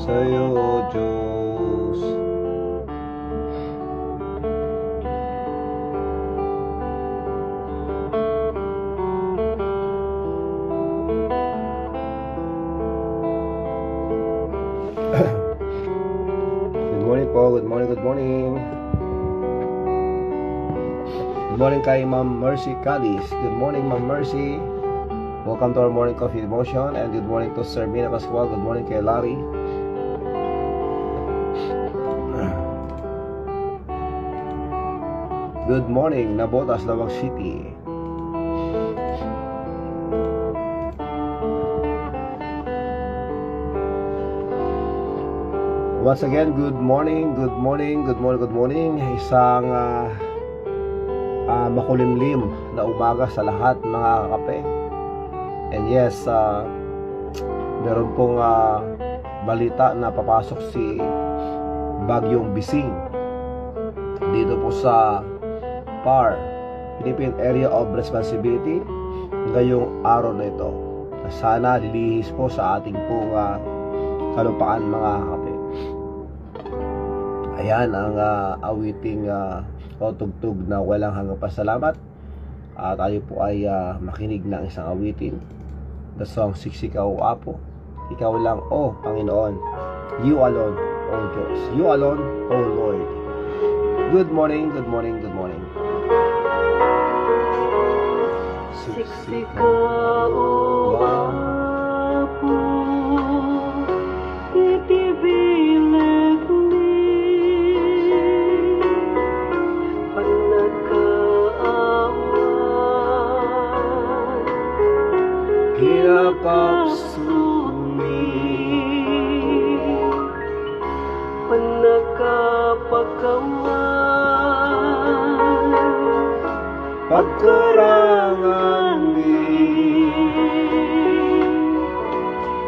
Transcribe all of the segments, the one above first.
sa'yo, O Diyos. Good morning po, good morning, good morning. Good morning kay Ma'am Mercy Cadiz. Good morning, Ma'am Mercy. Welcome to our morning coffee devotion. And good morning to Sir Mina Pascual. Good morning kay Larry. Good morning, Nabotas, Lawag City. Once again, good morning, good morning, good morning, good morning. Isang makulimlim na umaga sa lahat mga kape. And yes, meron pong balita na papasok si Bagyong Bising dito po sa PAR, Philippine Area of Responsibility, ngayong araw na ito. Sana lilihis po sa ating pong kalupaan mga kape. Ayan ang awiting o tugtog na walang hanggang pasalamat. Tayo po ay makinig ng isang awitin. The song Siksikaw o Apo. Ikaw lang, O Panginoon. You alone, O Diyos. You alone, O Lord. Good morning, good morning, good morning. Siksikaw o Apo, itibilag kinakapsumi panagkapakawan pagkarangan ni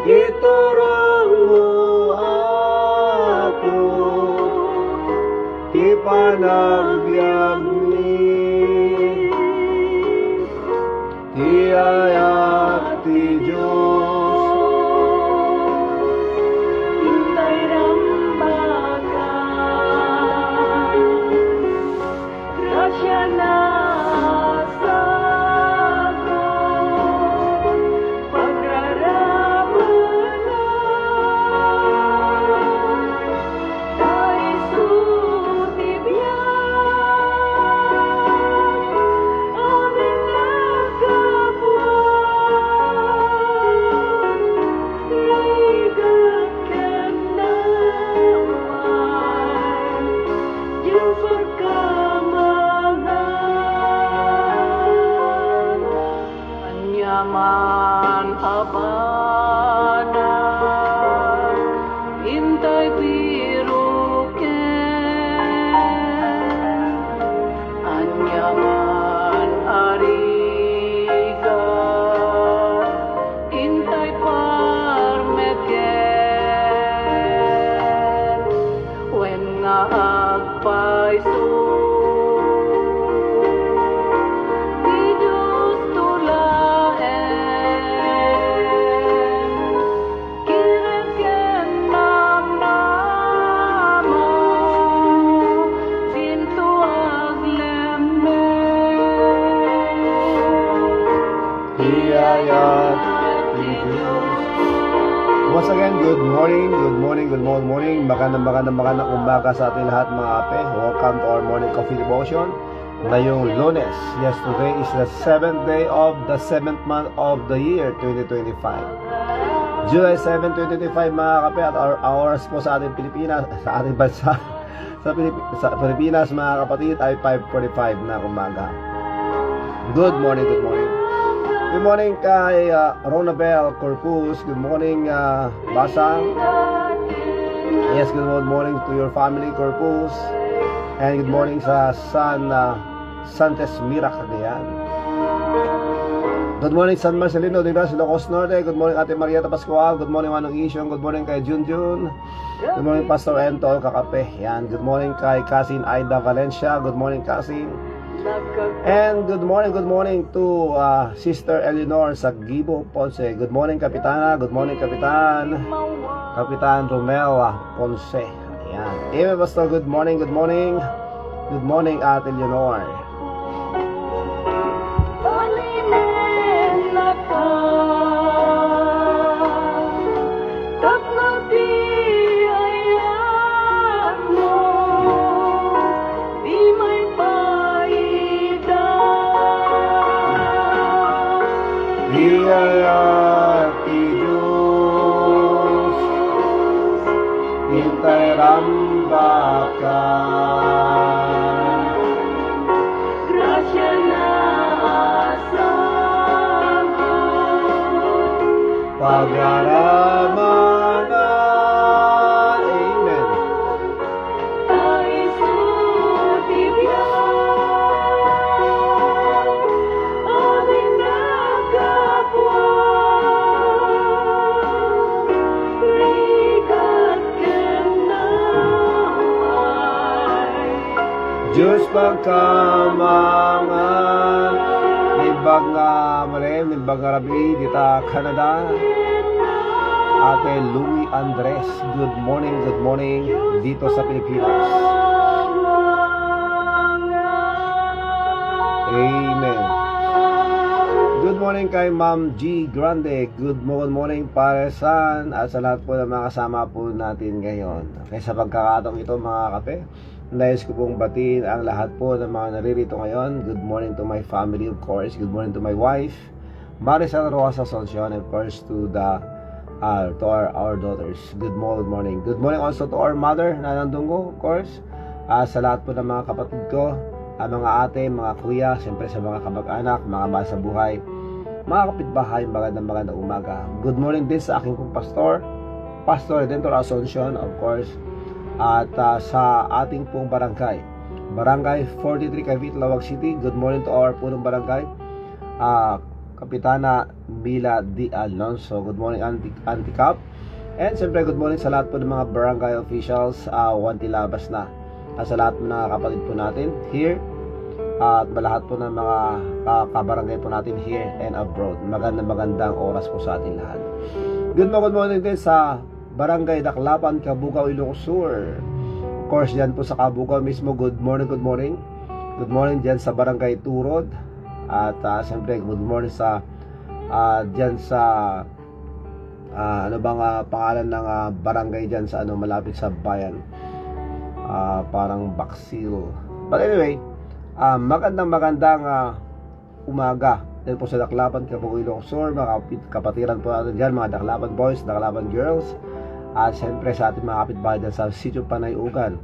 iturang mo ako ipanagbiag ni iayat ti Diyos intay rambagan grasya na sago pagraramanan tayo sutibyan amin nagkabuan ligat ka naman yung pagkamahal anyaman abanan intay biruken anyaman arigan intay parmeken when nga agpaiso di Diyos tulaen kireken namnama pinto aglemen iayat ti Diyos. Once again, good morning, good morning, good morning. Magandang umaga sa ating lahat mga kape. Welcome to our morning coffee devotion. Ngayong Lunes, yes, today is the 7th day of the 7th month of the year 2025. July 7, 2025 mga kape, at our hours po sa ating Pilipinas, sa ating bansa, sa Pilipinas mga kapatid ay 5:45 na umaga. Good morning, good morning. Good morning kay Ronabel Corpus. Good morning Basang. Yes, good morning to your family Corpus. And good morning sa San Santes Mirac. Ayan. Good morning San Marcelino de Ilocos Norte. Good morning Ate Marieta Pascual. Good morning Manong Isyong. Good morning kay Junjun. Good morning Pastor Entol Kakape. Yan. Good morning kay Cousin Aida Valencia. Good morning Cousin. And good morning to Sister Eleanor sa Gibo, Ponce. Good morning, Kapitana. Good morning, Kapitan. Kapitan Romel Ponce. Ayan. Amen, Pastor. Good morning, good morning. Good morning, Ate Eleanor. Hintay rambakan, grasya na asago, pagraramanan. Amen. tayo sutibyan, aming nagkapwa. Diyos pagkamangan, nibag nga marim, nibag nga rabi, dita Canada. Ate Louie Andres, good morning, dito sa Pilipinas. Amen. Good morning kay Ma'am G. Grande, good morning Paresan, at sa lahat po ng mga kasama po natin ngayon. Okay, sa pagkakataong ito mga kape, nais ko pong batiin ang lahat po ng mga naririto ngayon. Good morning to my family, of course. Good morning to my wife, Maricel Rosa Asuncion, and of course to our daughters. Good morning. Good morning also to our mother, Nanang Dungo, of course. Sa lahat po ng mga kapatid ko, mga ate, mga kuya, siyempre sa mga kamag-anak, mga mahal sa buhay, mga kapitbahay, magandang umaga. Good morning din sa aking pong Pastor Redentor Asuncion, of course. At sa ating pong barangay 43 Cavite, Lawag City. Good morning to our punong barangay, Kapitana Mila D. Alonso. Good morning, Auntie Cap. And siyempre good morning sa lahat po ng mga barangay officials, Wantilabas na, at sa lahat po ng kapatid po natin here, at lahat po ng mga kabarangay po natin here and abroad. Magandang oras po sa ating lahat. Good morning din sa Barangay Daklapan, Cabugao, Ilocos Sur. Of course, dyan po sa Cabugao mismo, good morning. Good morning dyan sa Barangay Turod. At siyempre, good morning sa dyan sa ano bang pangalan ng barangay dyan sa malapit sa bayan. Parang Baksil. But anyway, magandang umaga dyan po sa Daklapan, Cabugao, Ilocos Sur. Mga kapatiran po natin dyan, mga Daklapan boys, Daklapan girls. At siyempre sa ating mga kapitbahay dyan sa Sitio Panayugan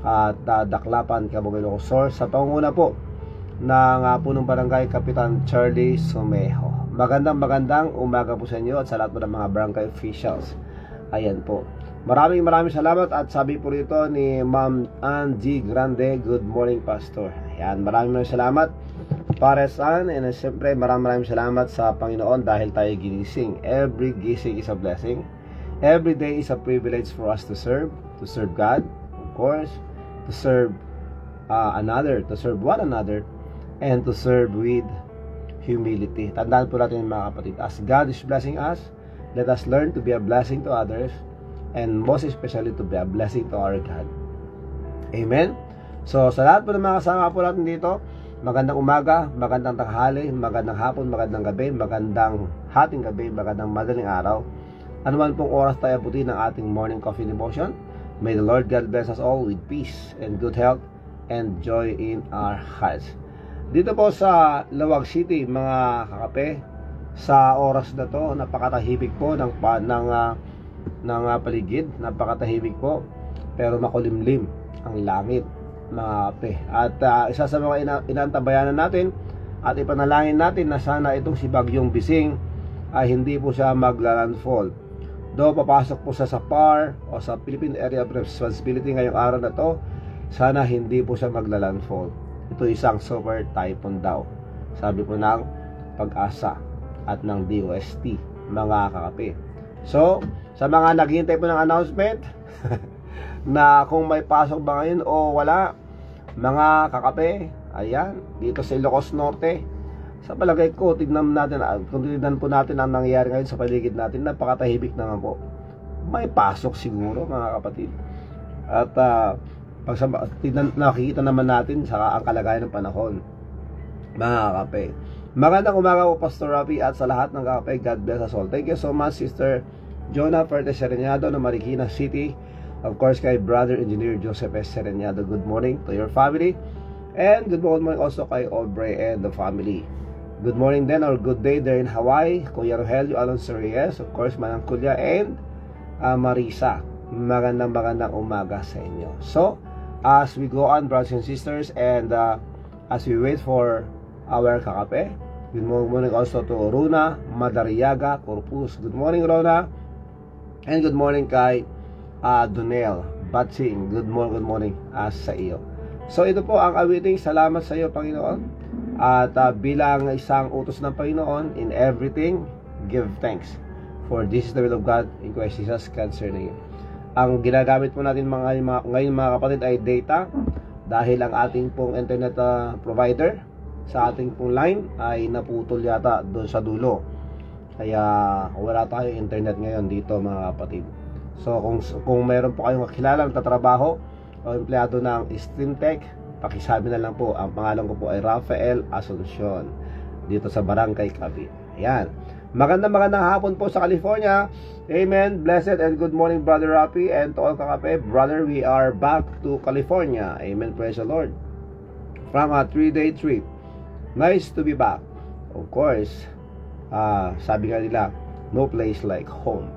at Daklapan, Cabugao, Ilocos Sur, sa pangunguna po ng punong barangay Kapitan Charlie Sumejo. Magandang umaga po sa inyo at sa lahat po ng mga barangay officials. Ayan po. Maraming salamat. At sabi po rito ni Ma'am Ann G. Grande, good morning Pastor. Ayan, maraming salamat Paresan, and siyempre maraming salamat sa Panginoon dahil tayo ginising. Every gising is a blessing. Every day is a privilege for us to serve God, of course, to serve to serve one another, and to serve with humility. Tandaan po natin mga kapatid, as God is blessing us, let us learn to be a blessing to others, and most especially to be a blessing to our God. Amen? So, sa lahat po ng mga kasama po natin dito, magandang umaga, magandang tanghali, magandang hapon, magandang gabi, magandang hating gabi, magandang madaling araw. Ano man pong oras tayo abutin ng ating morning coffee devotion, may the Lord God bless us all with peace and good health and joy in our hearts. Dito po sa Lawag City, mga kakape, sa oras na to, napakatahimik po ng paligid, napakatahimik po, pero makulimlim ang langit, mga kape. At isa sa mga inantabayanan natin at ipanalangin natin na sana itong si Bagyong Bising ay hindi po siya maglalandfall. Do papasok po sa PAR o sa Philippine Area of Responsibility ngayong araw na to, sana hindi po siya maglalandfall. Ito isang super typhoon daw, sabi po ng Pag-asa at ng DOST, mga kakape. So, sa mga naghihintay po ng announcement na kung may pasok ba ngayon o wala, mga kakape, Ayan, dito sa Ilocos Norte. Sa palagay ko, kung tignan po natin ang nangyayari ngayon sa paligid natin, napakatahimik naman po. May pasok siguro, mga kapatid. At nakikita naman natin sa ang kalagayan ng panahon, mga kape. Magandang umaga po, Pastor Rafi, at sa lahat ng kape. God bless us all. Thank you so much, Sister Jonah Fertes Sereñado ng Marikina City. Of course, kay Brother Engineer Joseph S. Sereñado. Good morning to your family. And good morning also kay Aubrey and the family. Good morning then or good day there in Hawaii, Kuya Rogelio Alonso Reyes, of course, Manang Kulya and Marisa. Magandang umaga sa inyo. So, as we go on, brothers and sisters, and as we wait for our kakape, good morning also to Runa Madariaga Corpus. Good morning, Rona. And good morning kay Donel Batsing. Good morning sa iyo. So ito po ang awiting salamat sa iyo, Panginoon. At bilang isang utos ng Panginoon, in everything, give thanks. For this is the will of God in Christ Jesus concerning you. Ang ginagamit po natin ngayon mga kapatid ay data. Dahil ang ating pong internet provider sa ating pong line ay naputol yata doon sa dulo. Kaya wala tayong internet ngayon dito, mga kapatid. So kung meron po kayong kakilala ng tatrabaho o empleyado ng Streamtech, pakisabi na lang po. Ang pangalan ko po ay Rafael Asuncion, dito sa Barangay Cavite. Ayan. Magandang hapon po sa California. Amen. Blessed and good morning, Brother Rafi, and to all kakape. Brother, we are back to California. Amen. Praise the Lord. From a 3-day trip. Nice to be back. Of course, sabi nga nila, no place like home.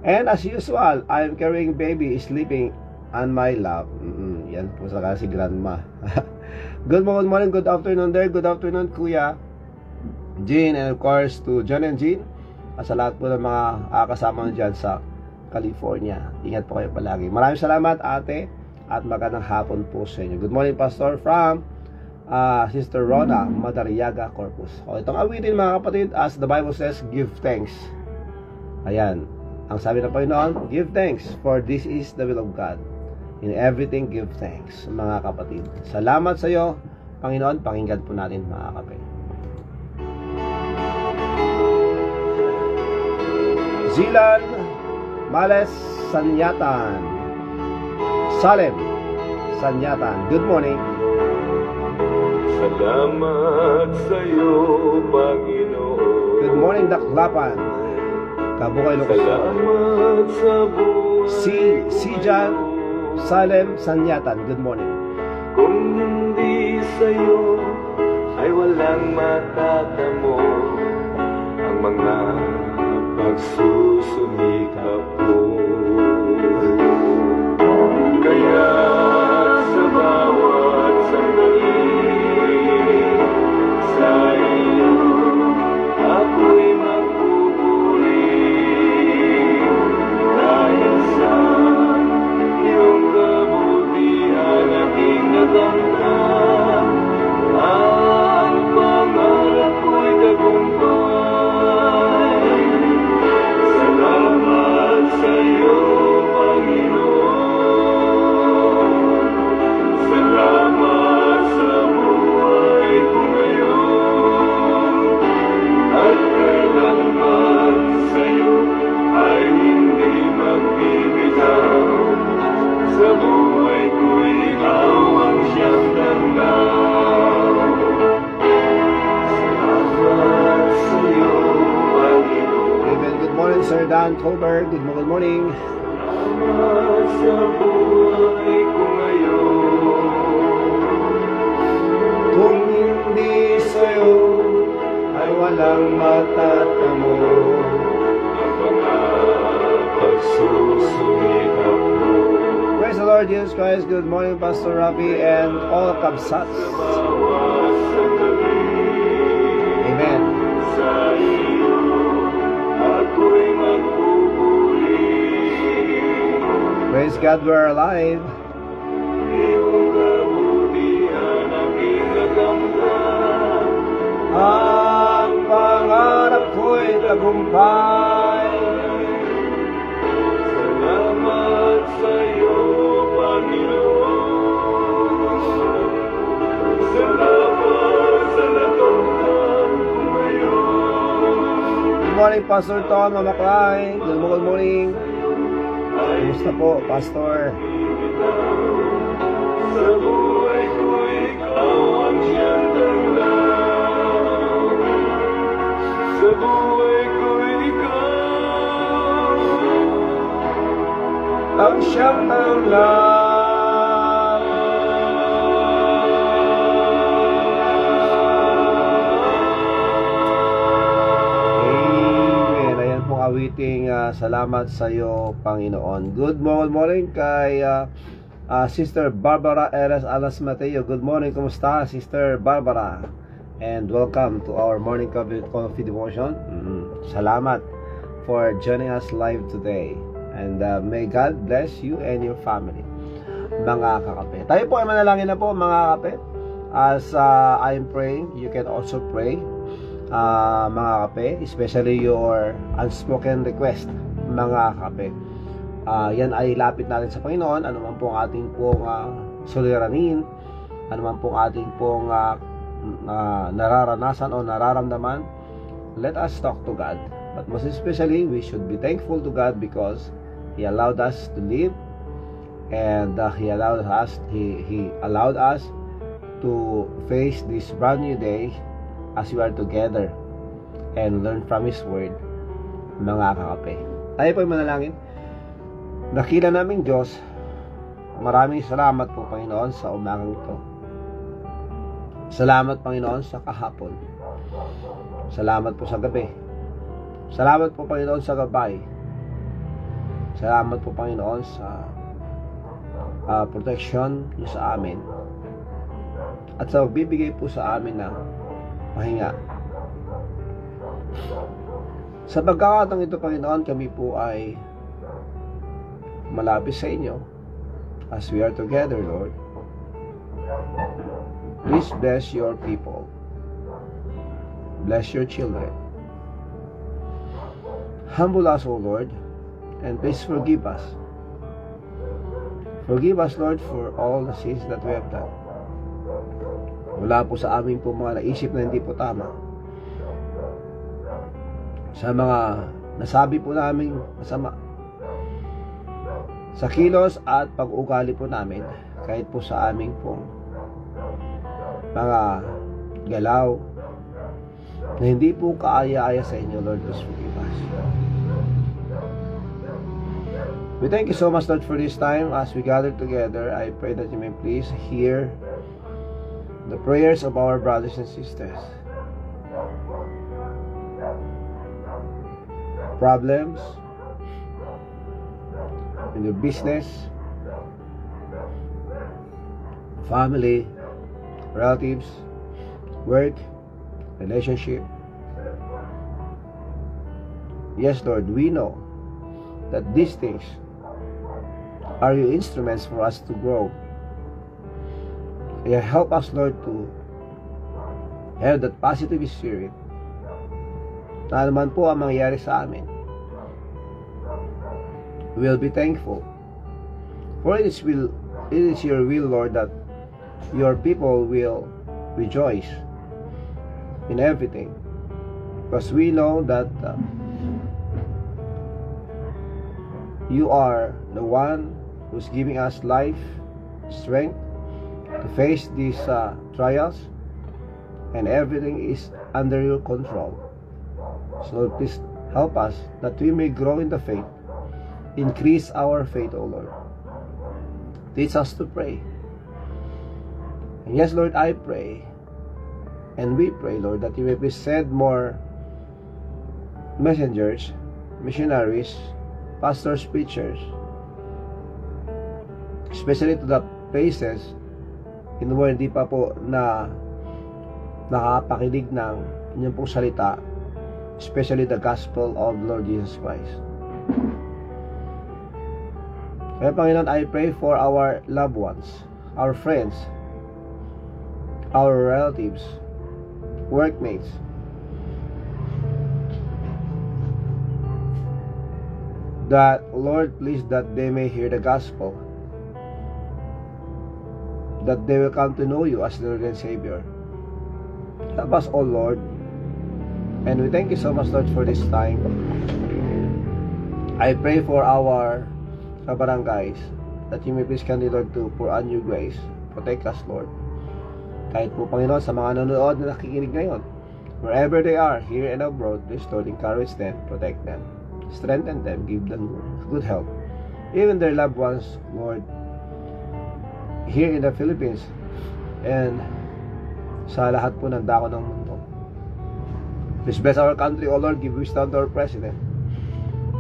And as usual, I am carrying baby sleeping on my lap. Yan po sa si grandma. Good morning, good afternoon there. Good afternoon, Kuya Jean, and of course to John and Jean. At sa lahat po ng mga kasama dyan sa California. Ingat po kayo palagi. Maraming salamat, ate, at magandang hapon po sa inyo. Good morning, Pastor, from Sister Rona Madariaga Corpus. O, itong awitin, mga kapatid, as the Bible says, give thanks. Ayan, ang sabi ng Panginoon, give thanks, for this is the will of God. In everything, give thanks, mga kapatid. Salamat sa iyo, Panginoon. Pakinggan po natin, mga kapatid. Zilan Males Sanyatan, Salem Sanyatan. Good morning. Salamat sa iyo, Panginoon. Good morning, Daklapan, Kabukay, Lucas. Salamat sa buhay. Si Jan Salem Sanyatan. Good morning. Kung hindi sa iyo ay walang matatamo ang mga pagsusumikap ko. Kaya sa bawat sandali sa iyo ako'y magpupuri dahil sa iyong kabutihan aking natamtan. Ang pangarap ko'y tagumpay. Salamat sa iyo, Panginoon. Salamat sa buhay ko ngayon. At kailanman sa iyo ay hindi magbibitaw. Sa buhay ko'y ikaw ang siyang tanglaw. Salamat sa iyo, Panginoon. Amen. Good morning, Sir Dan Colbert. Good morning. Salamat sa buhay ko ngayon. Kung hindi sa'yo ay walang matatamo Ang mga pagsusumikap mo. Praise the Lord Jesus Christ. Good morning, Pastor Rafi and all Kabsats. Bawat sandali Amen. sa iyo ako'y magpupuri. Praise God, we're alive. Iyong kabutihan aking natamtan. Ang pangarap ko'y tagumpay. Salamat sa iyo, Panginoon. Salamat morning, Pastor Tom, Mama Clay. Good morning. Kumusta po, Pastor? Sa buhay ko ikaw ang siyang tanglaw. Sa buhay ko ikaw Ang siyang tanglaw. Amen. Ayan pong awiting salamat sa iyo, Panginoon. Good morning kay Sister Barbara Eres Alas Mateo. Good morning. Kumusta, Sister Barbara? And welcome to our morning coffee devotion. Salamat for joining us live today. And may God bless you and your family, mga kakape. Tayo po ay manalangin na po, mga kakape. As I'm praying, you can also pray, mga kakape, especially your unspoken request, mga kakape. Yan ay lapit natin sa Panginoon. Ano man pong ating pong suliranin, ano man pong ating pong nararanasan o nararamdaman, let us talk to God. But most especially, we should be thankful to God because He allowed us to live, and He allowed us to face this brand new day as we are together and learn from His Word, mga kakape. Tayo po ay manalangin. Dakila naming Diyos, maraming salamat po, Panginoon, sa umagang ito. Salamat, Panginoon, sa kahapon. Salamat po sa gabi. Salamat po, Panginoon, sa gabay. Salamat po, Panginoon, sa protection niyo sa amin. At sa bibigay po sa amin ng pahinga. Sa pagkakataong ito, Panginoon, kami po ay malapit sa inyo as we are together, Lord. Please bless your people. Bless your children. Humble us, O Lord, and please forgive us. Forgive us, Lord, for all the sins that we have done. Wala po sa amin po mga naisip na hindi po tama. Sa mga nasabi po namin masama. Sa kilos at pag-ugali po namin, kahit po sa aming pong mga galaw na hindi po kaaya-aya sa inyo, Lord, please forgive us. We thank you so much, Lord, for this time as we gather together. I pray that you may please hear the prayers of our brothers and sisters. Problems in your business, family, relatives, work, relationship. Yes, Lord, we know that these things are your instruments for us to grow. Help us, Lord, to have that positive spirit na naman po ang mangyayari sa amin. We will be thankful. For it is your will, Lord, that your people will rejoice in everything. Because we know that you are the one who's giving us life, strength to face these trials, and everything is under your control. So please help us that we may grow in the faith. Increase our faith, O Lord. Teach us to pray. And yes, Lord, I pray, and we pray, Lord, that you may please send more messengers, missionaries, pastors, preachers, especially to the places in where hindi pa po na nakapakinig ng inyong pong salita, especially the gospel of Lord Jesus Christ. Kaya Panginoon, I pray for our loved ones, our friends, our relatives, workmates, that, Lord, please, that they may hear the gospel, that they will come to know you as Lord and Savior. Help us, O Lord, And we thank you so much, Lord, for this time. I pray for our barangays that you may please continue, Lord, to pour on your grace. Protect us, Lord. Kahit po, Panginoon, sa mga nanonood na nakikinig ngayon, wherever they are, here and abroad, please, Lord, encourage them, protect them, strengthen them, give them good health. Even their loved ones, Lord, here in the Philippines, and sa lahat po ng dako ng mundo. Please bless our country, O Lord, give wisdom to our President.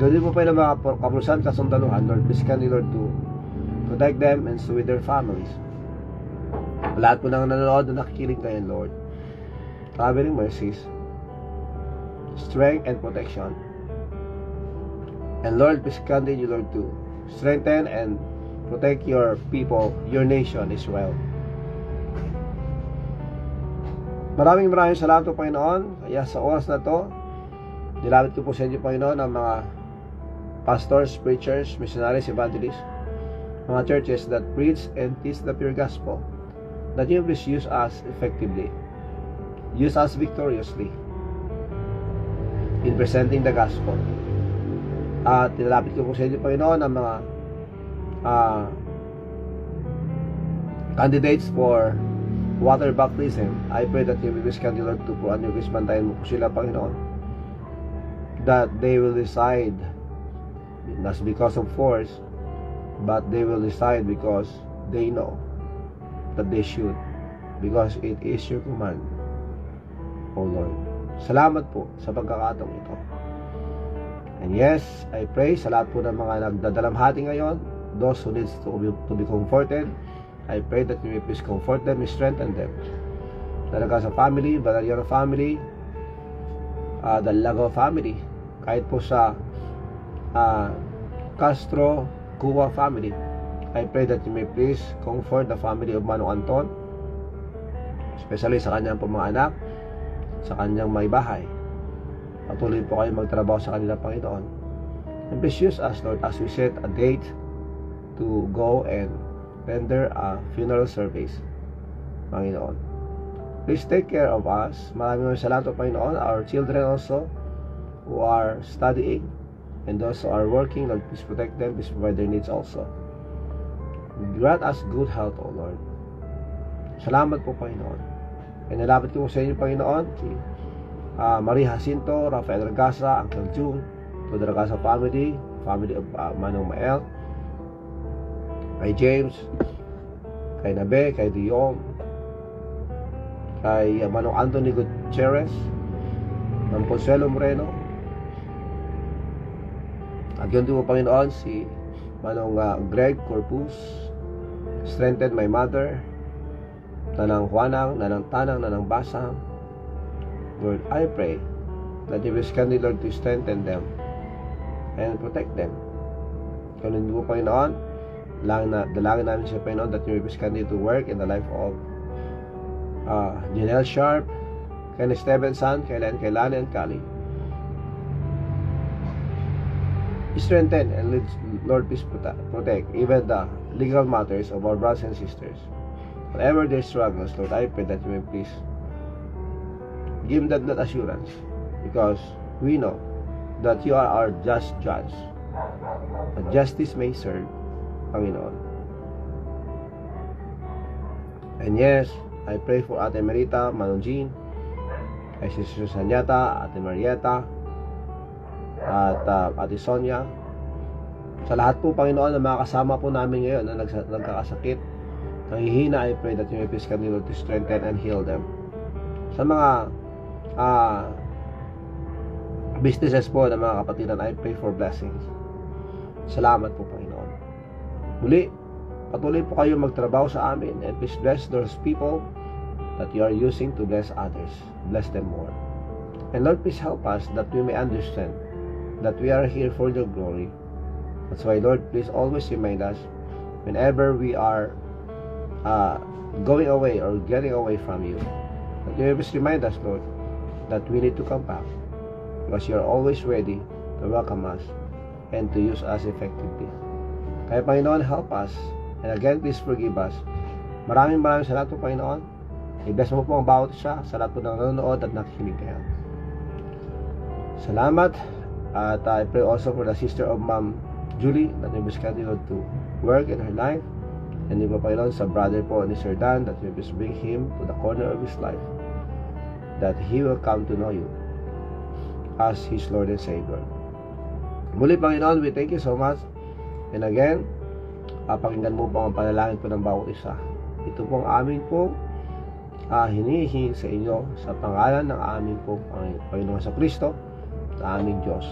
Gawin mo pa yung mga kapulisan, kasundaluhan, Lord, please continue, Lord, to protect them and so with their families. Lahat po ng nanonood na nakikinig ngayon, Lord, traveling mercies, strength and protection. And Lord, please continue, Lord, to strengthen and protect your people, your nation, Israel. Maraming salamat po, Panginoon. Kaya sa oras na to, nilapit ko po sa inyo, Panginoon, ang mga pastors, preachers, missionaries, evangelists, mga churches that preach and teach the pure gospel, that you please use us effectively, use us victoriously in presenting the gospel. At nilapit ko po sa inyo, Panginoon, ang mga candidates for water baptism. I pray that you will please continue, Lord, to pour on your grace. Bantayan mo po sila, Panginoon, that they will decide not because of force, but they will decide because they know that they should, because it is your command, O Lord. Salamat po sa pagkakataong ito. And yes, I pray sa lahat po ng mga nagdadalamhati ngayon, those who needs to be comforted, I pray that you may please comfort them and strengthen them. Talaga sa family, Valeriano family, the Lago family, kahit po sa Castro Cuba family, I pray that you may please comfort the family of Manong Anton, especially sa kanyang po mga anak, sa kanyang may bahay. Patuloy po kayo magtrabaho sa kanila, Panginoon. And please use us, Lord, as we set a date to go and render a funeral service, Panginoon. Please take care of us. Maraming salamat, Panginoon. Our children also who are studying and those who are working, Lord, please protect them, please provide their needs also. Grant us good health, O Lord. Salamat po, Panginoon. And nilapit ko sa inyo, Panginoon, si Marie Jacinto, Rafael Ragasa, Uncle June, to the Ragasa family of Manong Mael, kay James, kay Nabe, kay Dion, kay Manong Anthony Gutierrez, ng Consuelo Moreno. At yun din po, Panginoon, si Manong Greg Corpus, strengthen my mother, Nanang Juanang, Nanang Tanang, Nanang Basang. Lord, I pray that you will continue, Lord, to strengthen them and protect them. Ganun din po, Panginoon, dalangin namin siya, Panginoon, that you will continue to work in the life of Janelle Sharp, Ken Stevenson, kay Lani and Kali. Strengthen and Lord, please protect even the legal matters of our brothers and sisters. Whatever their struggles, Lord, I pray that you may please give them that assurance, because we know that you are our just judge. That justice may serve, Panginoon. And yes, I pray for Ate Merita, Manong Jean, kay Sister Sanyata, Ate Marieta, at Ate Sonia, sa lahat po, Panginoon, na mga kasama po namin ngayon na nagkakasakit, nanghihina, I pray that you may please continue to strengthen and heal them. Sa mga businesses po ng mga kapatiran, I pray for blessings. Salamat po, Panginoon. Muli, patuloy po kayo magtrabaho sa amin, and please bless those people that you are using to bless others. Bless them more. And Lord, please help us that we may understand that we are here for your glory. That's why, Lord, please always remind us whenever we are going away or getting away from you, that you always remind us, Lord, that we need to come back, because you are always ready to welcome us and to use us effectively. Kaya, Panginoon, help us, and again, please forgive us. Maraming salamat po, Panginoon. I-bless mo po ang bawat isa sa lahat po ng nanonood at nakikinig kayo. Salamat. At I pray also for the sister of Ma'am Julie that may be scheduled to work in her life. And iba pa yun sa brother po ni Sir Dan that you just bring him to the corner of his life, that he will come to know you as his Lord and Savior. Muli, Panginoon, we thank you so much. And again, pakinggan mo po ang panalangin po ng bawat isa. Ito pong amin po hinihingi sa inyo sa pangalan ng aming po Panginoon sa Kristo, sa aming Diyos.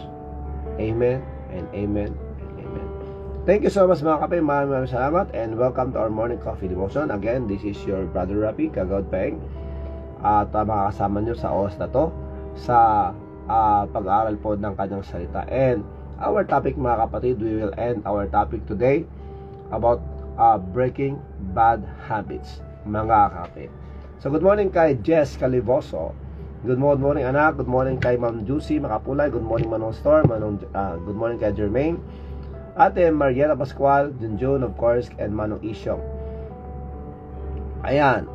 Amen and amen and amen. Thank you so much mga kapatid. Maraming salamat and welcome to our morning coffee devotion. Again, this is your brother Rapi Kagawad Peng. At makakasama nyo sa oras na to sa pag-aaral po ng kanyang salita. And our topic mga kapatid, we will end our topic today about breaking bad habits mga kapatid. So good morning kay Jess Calivoso. Good morning anak. Good morning kay Ma'am Juicy Makapulay. Good morning Manong Storm. Good morning kay Jermaine. Ate Mariela Pascual, Junjun of course, and Manong Isyong. Ayan.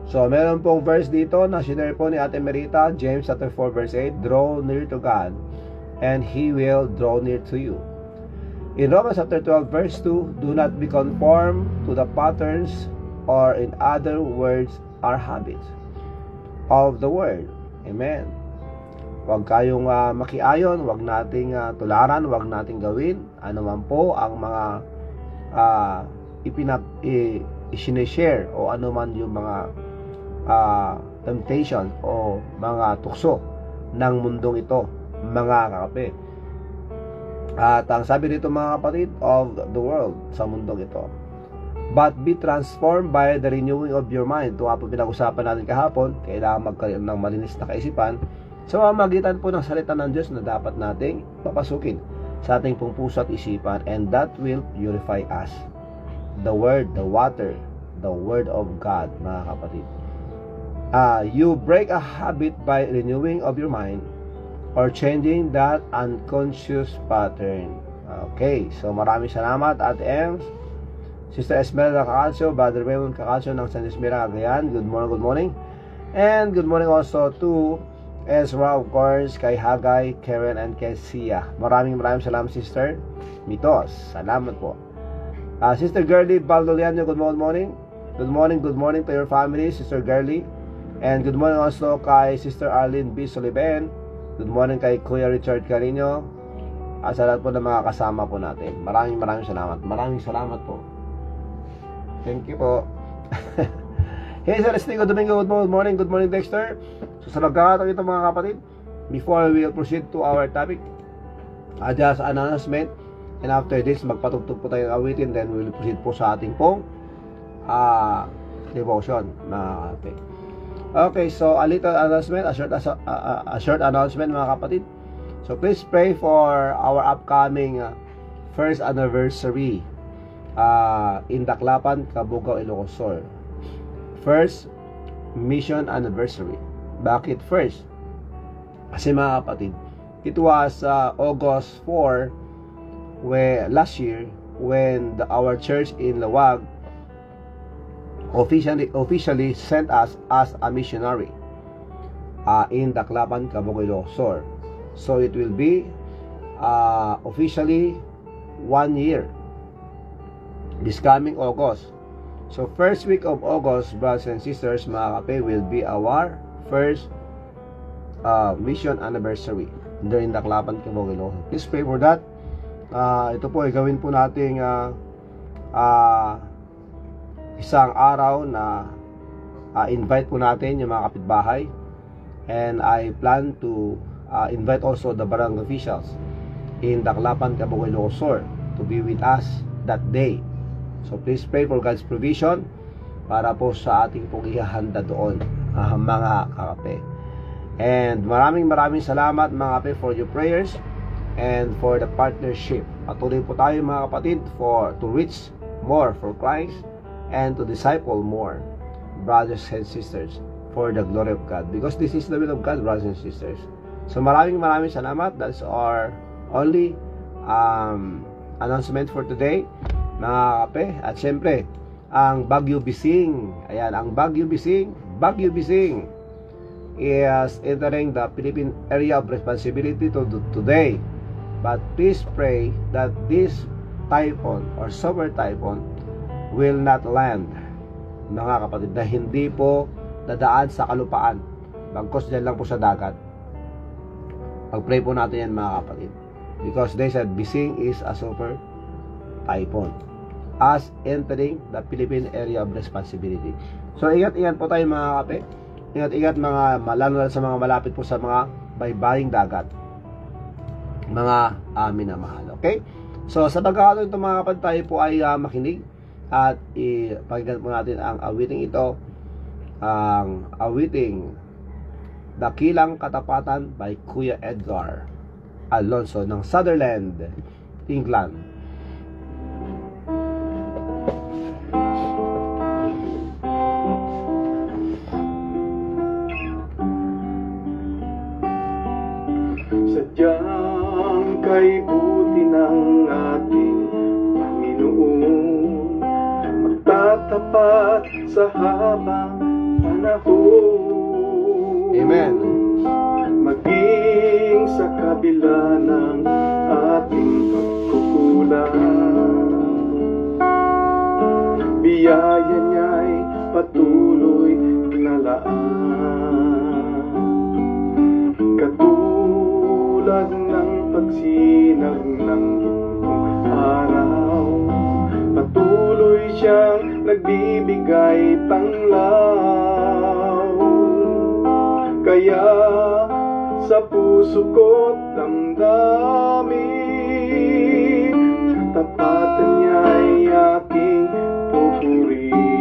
So meron pong verse dito na sinare po ni Ate Merita, James chapter 4 verse 8, draw near to God and He will draw near to you. In Romans chapter 12 verse 2, do not be conformed to the patterns, or in other words, our habits of the world. Amen. Huwag kayong makiayon, huwag nating tularan, huwag nating gawin ano man po ang mga i-share o ano man yung mga temptation o mga tukso ng mundong ito mga kakape. At ang sabi dito mga kapatid, of the world, sa mundong ito, but be transformed by the renewing of your mind. Ito nga po pinag-usapan natin kahapon, kailangan magkaroon ng malinis na kaisipan sa pamamagitan po ng salita ng Diyos na dapat nating papasukin sa ating pong puso at isipan, and that will purify us. The word, the water, the word of God mga kapatid. You break a habit by renewing of your mind or changing that unconscious pattern. Okay, so maraming salamat Ate Ems, Sister Esmeralda Cacalcio, Brother Raymond Cacalcio ng San Esmeralda Cagayan. Good morning. And good morning also to Ezra, of course, kay Hagay, Karen, and kay Sia. Maraming salamat Sister Mitos. Salamat po. Sister Girly Baldoliano, good morning. Good morning to your family, Sister Girly. And good morning also kay Sister Arlene B. Soliben. Good morning kay Kuya Richard Carino. Sa lahat po ng mga kasama po natin. Maraming salamat. Maraming salamat po. Thank you po. Hey Sir Estigo Domingo, good morning Dexter. So sa nagkakataon ito mga kapatid, before we will proceed to our topic, just an announcement, and after this magpatugtog po tayo ng awitin, then we will proceed po sa ating pong devotion mga kapatid. Okay, so a little announcement, a short announcement mga kapatid. So please pray for our upcoming first anniversary in Daklapan, Cabugao, Ilocos Sur. First mission anniversary. Bakit first? Kasi mga kapatid, it was August 4 last year when our church in Lawag officially sent us as a missionary in Daklapan, Cabugao, Ilocos Sur. So it will be officially 1 year this coming August. So first week of August, brothers and sisters, mga kape, will be our first mission anniversary during Daklapan, Cabugao, Ilocos. Please pray for that. Ito po ay gawin po nating isang araw na invite po natin yung mga kapitbahay, and I plan to invite also the barangay officials in Daklapan, Cabugao, Ilocos Sur to be with us that day. So please pray for God's provision para po sa ating pong ihahanda doon mga kakape. And maraming salamat mga kape for your prayers and for the partnership. Patuloy po tayo mga kapatid to reach more for Christ and to disciple more brothers and sisters for the glory of God, because this is the will of God, brothers and sisters. So maraming salamat. That's our only announcement for today mga kape. At syempre ang Bagyo Bising, ayan ang Bagyo Bising is entering the Philippine area of responsibility today. But please pray that this typhoon or super typhoon will not land, mga kapatid, na hindi po dadaan sa kalupaan, bagkus dyan lang po sa dagat. Pag-pray po natin yan, mga kapatid, because they said Bising is a super typhoon as entering the Philippine area of responsibility. So ingat-ingat po tayo, mga kape. Ingat-ingat, lalo na sa mga malapit po sa mga baybaying dagat, mga minamahal. Okay? So sa pagkakataon ito, mga kapatid, tayo po ay makinig at ipakinggan po natin ang awiting ito, ang awiting Dakilang Katapatan by Kuya Edgar Alonso ng Sutherland, England. Sadyang kay buti ng ating Panginoon, magtatapat sa habang panahon. Amen. Maging sa kabila ng ating pagkukulang, biyaya niya'y patuloy na laan. Katulad ng pagsinag ng ginong araw, patuloy siyang nagbibigay tanglaw. Kaya sa puso ko't damdamin, katapatan niya'y aking pupurihin.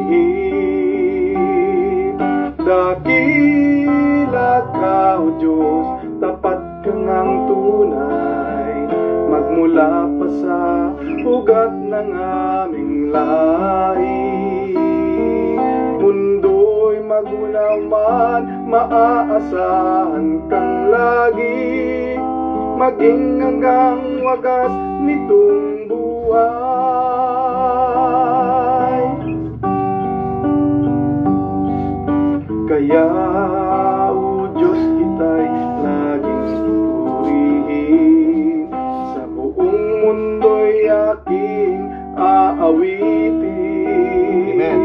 Dakila ka, O Diyos, tapat ka ngang tunay, magmula pa sa ugat ng aming lahi. Mundo'y magunaw man, maaasahan kang lagi, maging hanggang wagas nitong buhay. Kaya, O Diyos, kita'y laging purihin, sa buong mundo'y aking aawitin. Amen.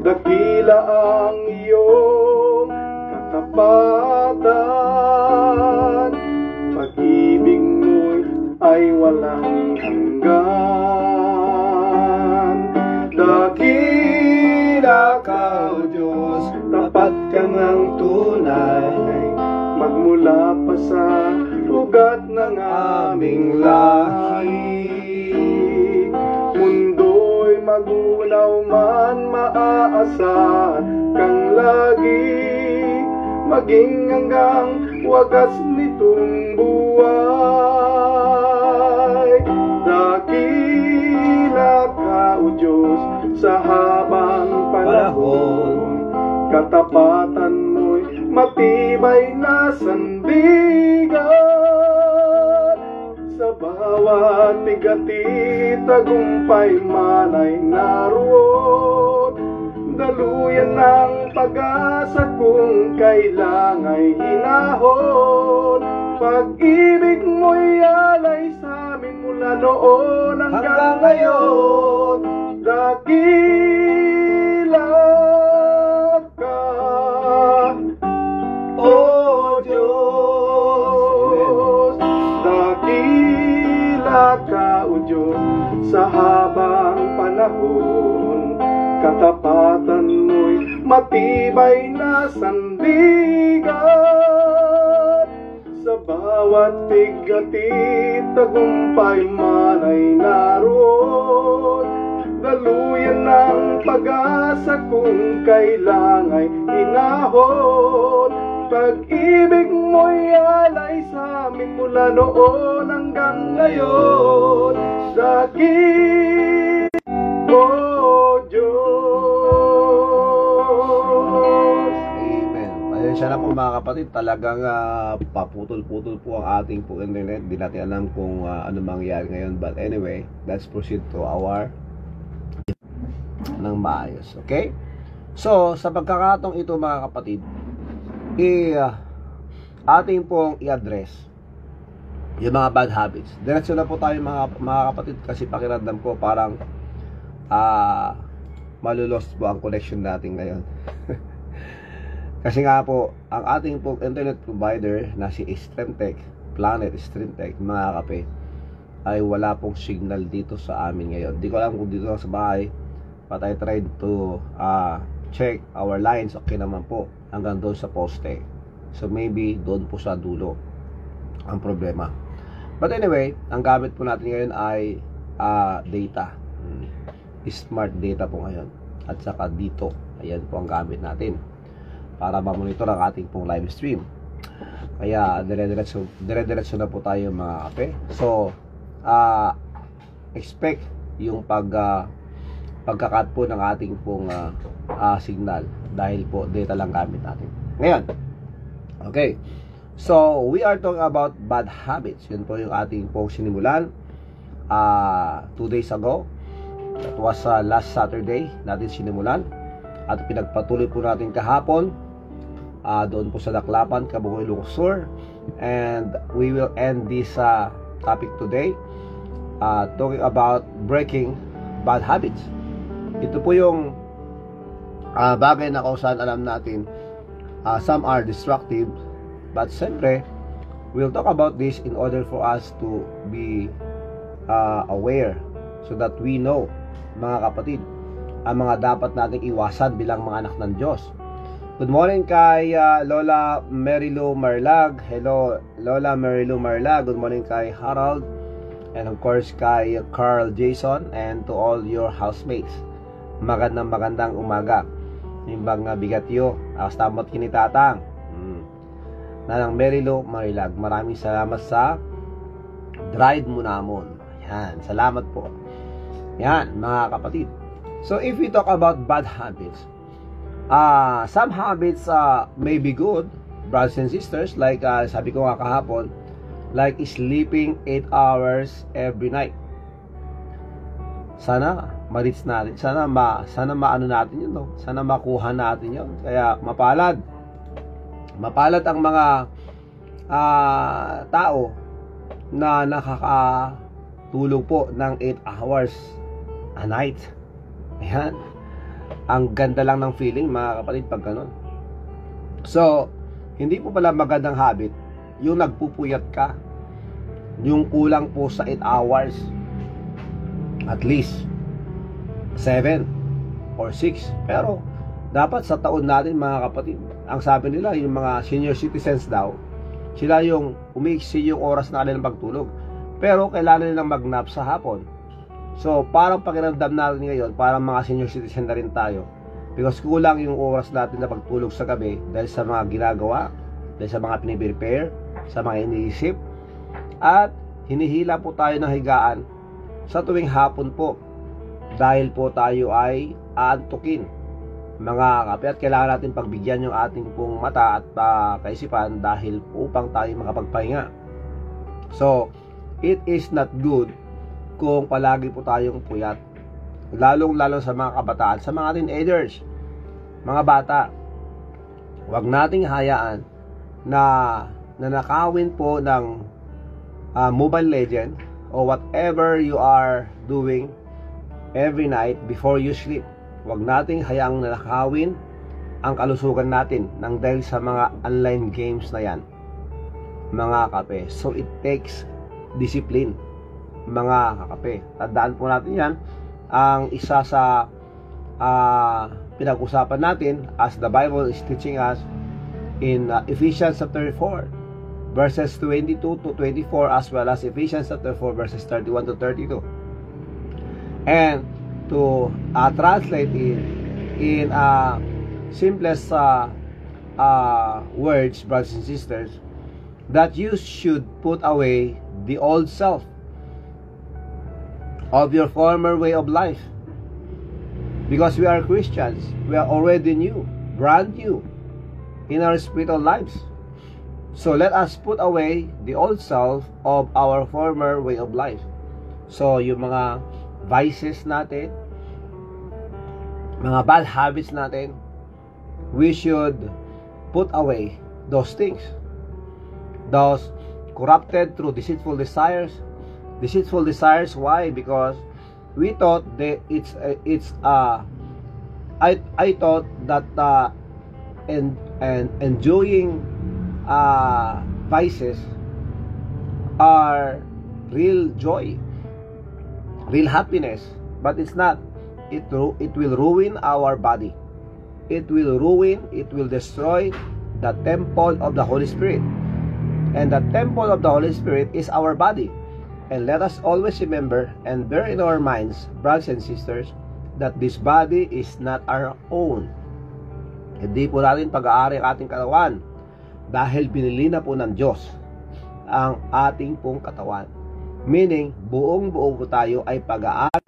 Dakila ang iyong katapatan, pag-ibig mo'y ay walang hanggan. Dakila ka, O Diyos, tapat ka ng tunay, magmula pa sa ugat ng aming lahi. Mundo'y magunaw man, maaasahan kang lagi, maging hanggang wagas nitong buhay. Dakila ka, O Diyos, sa habang panahon, katapatan mo'y matibay na sandigan. Sa bawat bigati, tagumpay man ay naroon, daluyan ng pag-asa kung kailang ay hinahon. Pag-ibig mo'y alay sa amin mula noon hanggang ngayon. Dakila ka, O Diyos. Dakila ka, O Diyos, sa habang panahon, katapatan mo'y matibay na sandigan. Sa bawat bigati, tagumpay man ay naroon, daluyan ng pag-asa kung kailang ay hinahon. Pag-ibig mo'y alay sa amin mula noon hanggang ngayon. Dakil, O Diyos. Amen. Pasensya na po, mga kapatid, talagang paputol-putol po ang ating po internet. Di natin alam kung ano mangyayari ngayon, but anyway, let's proceed to our ng maayos. Okay? So, sa pagkakataong ito, mga kapatid, ating pong i-address yung mga bad habits. Diretso na po tayo mga kapatid, kasi pakiramdam ko parang malulost po ang connection natin ngayon. Kasi nga po, ang ating pong internet provider na si Streamtech, Planet Streamtech, mga kape, ay wala pong signal dito sa amin ngayon. Di ko alam kung dito lang sa bahay, but I tried to check our lines. Okay naman po hanggang doon sa poste. So maybe doon po sa dulo ang problema. But anyway, ang gamit po natin ngayon ay data, smart data po ngayon. At saka dito, ayan po ang gamit natin para ma-monitor ang ating pong live stream. Kaya dire-diretso na po tayo mga kape. So expect yung pagkakat po ng ating pong signal, dahil po data lang gamit natin ngayon. Okay, so we are talking about bad habits. Yun po yung ating pong sinimulan 2 days ago. That was last Saturday natin sinimulan, at pinagpatuloy po natin kahapon doon po sa Daklapan, Kabugoy, Ilocos Sur. And we will end this topic today talking about breaking bad habits. Ito po yung bagay na kung saan alam natin some are destructive, but siyempre we'll talk about this in order for us to be aware, so that we know, mga kapatid, ang mga dapat nating iwasan bilang mga anak ng Diyos. Good morning kay Lola Marilu Marlag. Hello Lola Marilu Marlag. Good morning kay Harold, and of course kay Carl Jason, and to all your housemates. Magandang umaga. Imbang bigatyo, astamot kinitatang. Nanang Marilu Marilag, maraming salamat sa dried mo namon. Yan, salamat po. Yan, mga kapatid. So if we talk about bad habits, some habits may be good, brothers and sisters, like sabi ko nga kahapon, like sleeping 8 hours every night. Sana ma-reach natin, sana maano natin yun, no? Sana makuha natin yun. Kaya mapalad ang mga tao na nakakatulog po ng 8 hours a night. Ayan, ang ganda lang ng feeling, mga kapatid, pag ganun. So hindi po pala magandang habit yung nagpupuyat ka, yung kulang po sa 8 hours, at least 7 or 6. Pero dapat sa taon natin, mga kapatid, ang sabi nila, yung mga senior citizens daw, sila yung umiksi yung oras na kanilang pagtulog, pero kailangan nilang mag-nap sa hapon. So parang pakiramdam natin ngayon, parang mga senior citizen na rin tayo, because kulang yung oras natin na pagtulog sa gabi dahil sa mga ginagawa, dahil sa mga piniprepare, sa mga iniisip, at hinihila po tayo ng higaan sa tuwing hapon po, dahil po tayo ay aantukin, mga kape, at kailangan natin pagbigyan yung ating pong mata at kaisipan, dahil upang tayo makapagpahinga. So it is not good kung palagi po tayong puyat, lalong-lalo sa mga kabataan, sa mga teenagers, mga bata. Huwag nating hayaan na nanakawin po ng Mobile Legend o whatever you are doing every night before you sleep. Huwag nating hayaang nanakawin ang kalusugan natin ng dahil sa mga online games na yan, mga kape. So it takes discipline, mga kakape. Tandaan po natin yan. Ang isa sa pinag-usapan natin, as the Bible is teaching us in Ephesians chapter 4 verses 22 to 24, as well as Ephesians chapter 4 verses 31 to 32. And to translate it in simplest words, brothers and sisters, that you should put away the old self of your former way of life. Because we are Christians, we are already new, brand new in our spiritual lives. So let us put away the old self of our former way of life. So yung mga vices natin, mga bad habits natin, we should put away those things. Those corrupted through deceitful desires. Deceitful desires, why? Because we thought that I thought that enjoying vices are real joy, real happiness, but it's not. It will ruin our body. It will destroy the temple of the Holy Spirit. And the temple of the Holy Spirit is our body. And let us always remember and bear in our minds, brothers and sisters, that this body is not our own. Hindi po natin pag-aari ang ating katawan dahil binili na po ng Diyos ang ating pong katawan. Meaning, buong-buo po tayo ay pag-aari.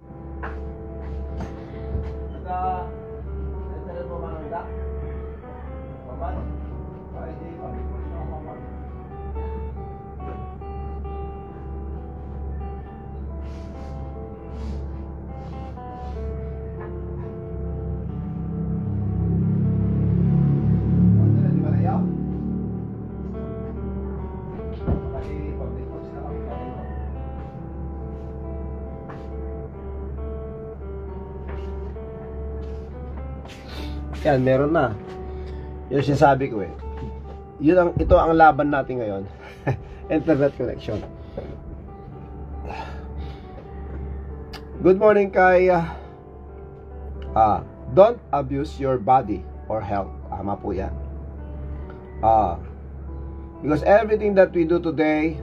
Yan, meron na. Yun sinasabi ko eh. Ito ang laban natin ngayon. Internet connection. Good morning kay don't abuse your body or health. Tama po yan. Because everything that we do today,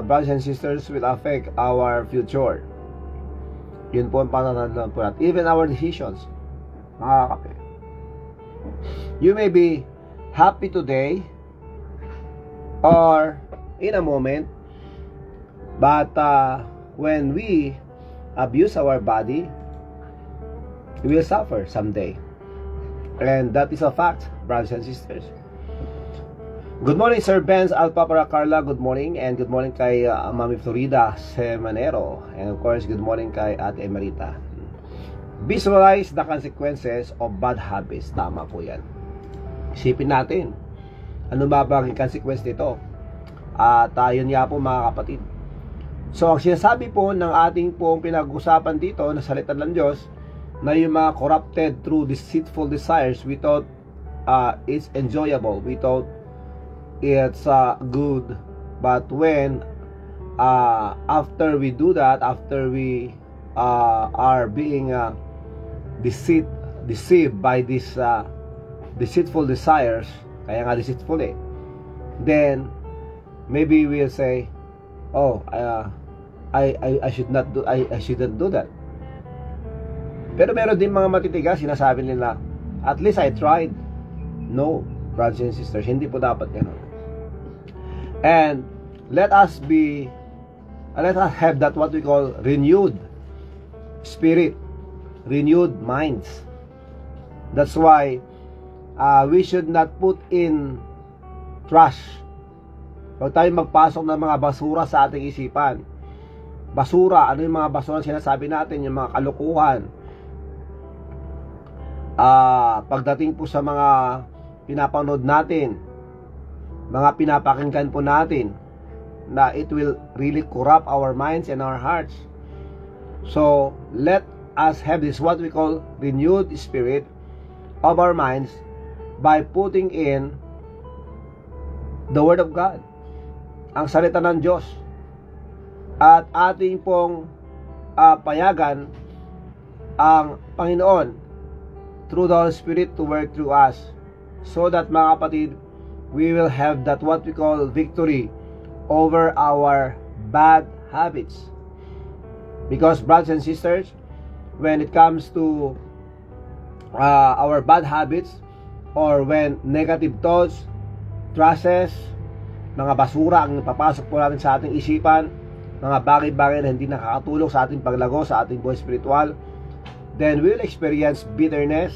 brothers and sisters, will affect our future. Yun po ang pananalan po natin. Even our decisions. Mga kape. You may be happy today or in a moment, but when we abuse our body, we will suffer someday. And that is a fact, brothers and sisters. Good morning, Sir Benz Alpha para Carla. Good morning. And good morning kay Mami Florida Semanero. And of course, good morning kay Ate Emerita. Visualize the consequences of bad habits. Tama po yan. Isipin natin, ano ba ang consequence nito? At yun nga po mga kapatid. So ang sinasabi po ng ating pong pinag-usapan dito na salita ng Diyos, na yung mga corrupted through deceitful desires, we thought it's enjoyable, we thought it's good, but when after we do that, after we are being deceived by these deceitful desires, kaya nga deceitful eh, then maybe we'll say, oh, I shouldn't do that. Pero meron din mga matitigas, sinasabi nila, at least I tried. No, brothers and sisters, hindi po dapat gano'n. And let us have that what we call renewed spirit, renewed minds. That's why we should not put in trash. Huwag tayo magpasok ng mga basura sa ating isipan. Basura, ano yung mga basura sinasabi natin, yung mga kalukuhan. Pagdating po sa mga pinapanood natin, mga pinapakinggan po natin, na it will really corrupt our minds and our hearts. So let us have this what we call renewed spirit of our minds by putting in the Word of God, ang salita ng Diyos, at ating pong payagan ang Panginoon through the Holy Spirit to work through us, so that mga kapatid, we will have that what we call victory over our bad habits. Because brothers and sisters, when it comes to our bad habits, or when negative thoughts, trashes, mga basura ang papasok po natin sa ating isipan, mga bagay-bagay na hindi nakakatulong sa ating paglago, sa ating buhay spiritual, then we will experience bitterness.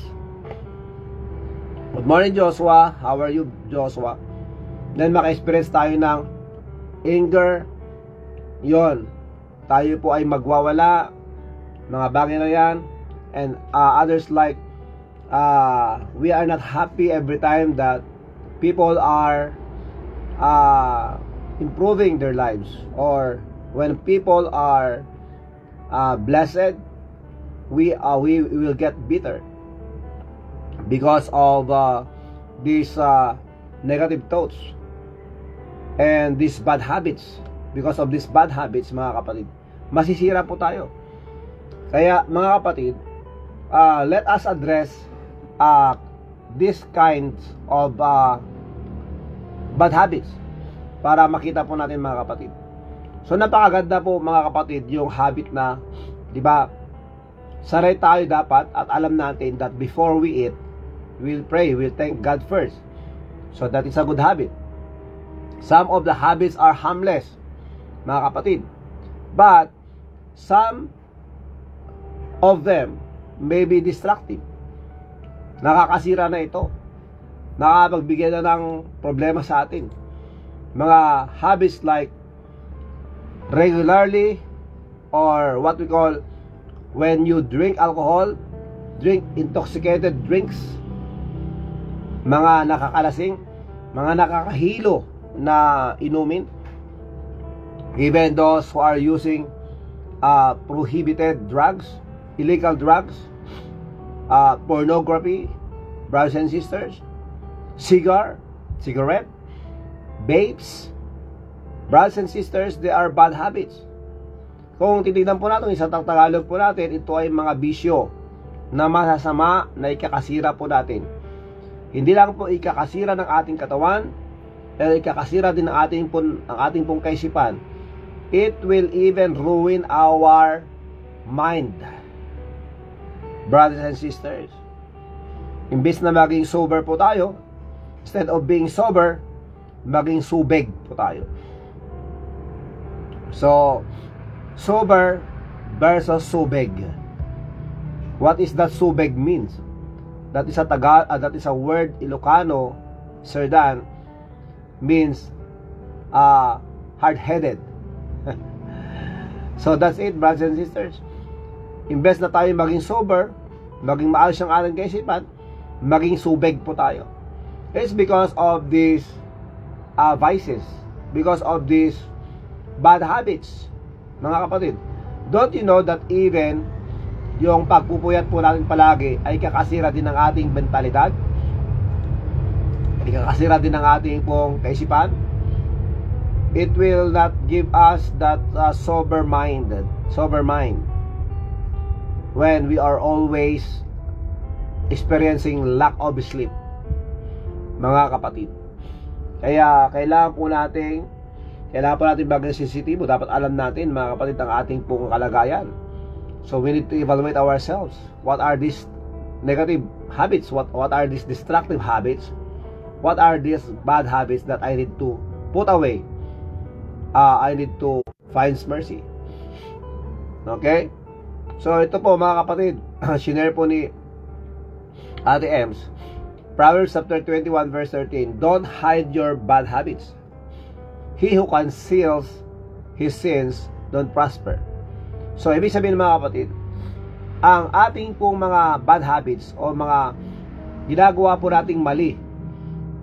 Good morning, Joshua. How are you, Joshua? Then maka-experience tayo ng anger. Yon, tayo po ay magwawala, mga bagay na yan. And others like we are not happy every time that people are improving their lives, or when people are blessed, we will get bitter because of these negative thoughts and these bad habits. Because of these bad habits, mga kapatid, masisira po tayo. Kaya mga kapatid, let us address this kinds of bad habits para makita po natin, mga kapatid. So napakaganda po, mga kapatid, yung habit na, di ba, sanay tayo dapat at alam natin that before we eat, we'll pray, we'll thank God first. So that is a good habit. Some of the habits are harmless, mga kapatid, but some of them may be destructive. Nakakasira na ito, nakakapagbigay na ng problema sa atin. Mga habits like regularly, or what we call when you drink alcohol, drink intoxicated drinks, mga nakakalasing, mga nakakahilo na inumin, even those who are using prohibited drugs, illegal drugs, pornography, brothers and sisters, cigarette, vapes, brothers and sisters, they are bad habits. Kung titignan po natin, isang Tagalog po natin, ito ay mga bisyo na masasama na ikakasira po natin. Hindi lang po ikakasira ng ating katawan, pero ikakasira din ng ating pong kaisipan. It will even ruin our mind. Brothers and sisters, imbes na maging sober po tayo, instead of being sober, maging subeg po tayo. So, sober versus subeg. What is that subeg means? That is a word Ilocano, Sir Dan, means hard-headed. So that's it, brothers and sisters. Imbes na tayo maging sober, maging maayos ang ating kaisipan, maging subeg po tayo. It's because of these vices, because of these bad habits, mga kapatid. Don't you know that even yung pagpupuyat po natin palagi ay kakasira din ng ating mentalidad, ikakasira din ng ating pong kaisipan? It will not give us that sober mind when we are always experiencing lack of sleep, mga kapatid. Kaya kailangan po natin maging sensitibo. Dapat alam natin, mga kapatid, ang ating pong kalagayan. So we need to evaluate ourselves. What are these negative habits? What are these destructive habits? What are these bad habits that I need to put away? I need to find mercy. Okay? So ito po, mga kapatid, shinare po ni Ate Ems, Proverbs chapter 21 verse 13. Don't hide your bad habits. He who conceals his sins don't prosper. So ibig sabihin, mga kapatid, ang ating pong mga bad habits o mga ginagawa po nating mali,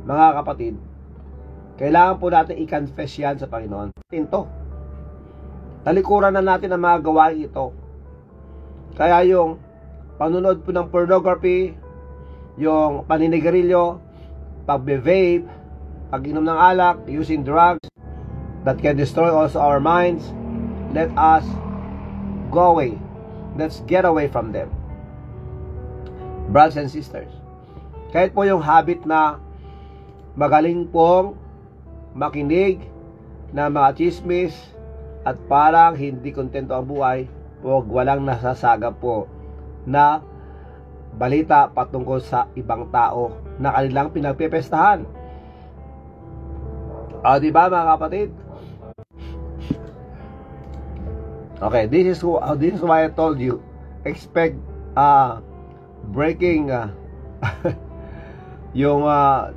mga kapatid, kailangan po natin i-confess yan sa Panginoon. Ito, talikuran na natin ang mga gawain ito. Kaya yung panunod po ng pornography, yung paninigarilyo, pagbe-vape, pag-inom ng alak, using drugs that can destroy also our minds, let us go away. Let's get away from them. Brothers and sisters, kahit po yung habit na magaling pong makinig na mga chismis at parang hindi kontento ang buhay, o walang nasasagap po na balita patungkol sa ibang tao na kanilang pinagpipestahan. Di ba, mga kapatid? Okay, this is why I told you, expect breaking yung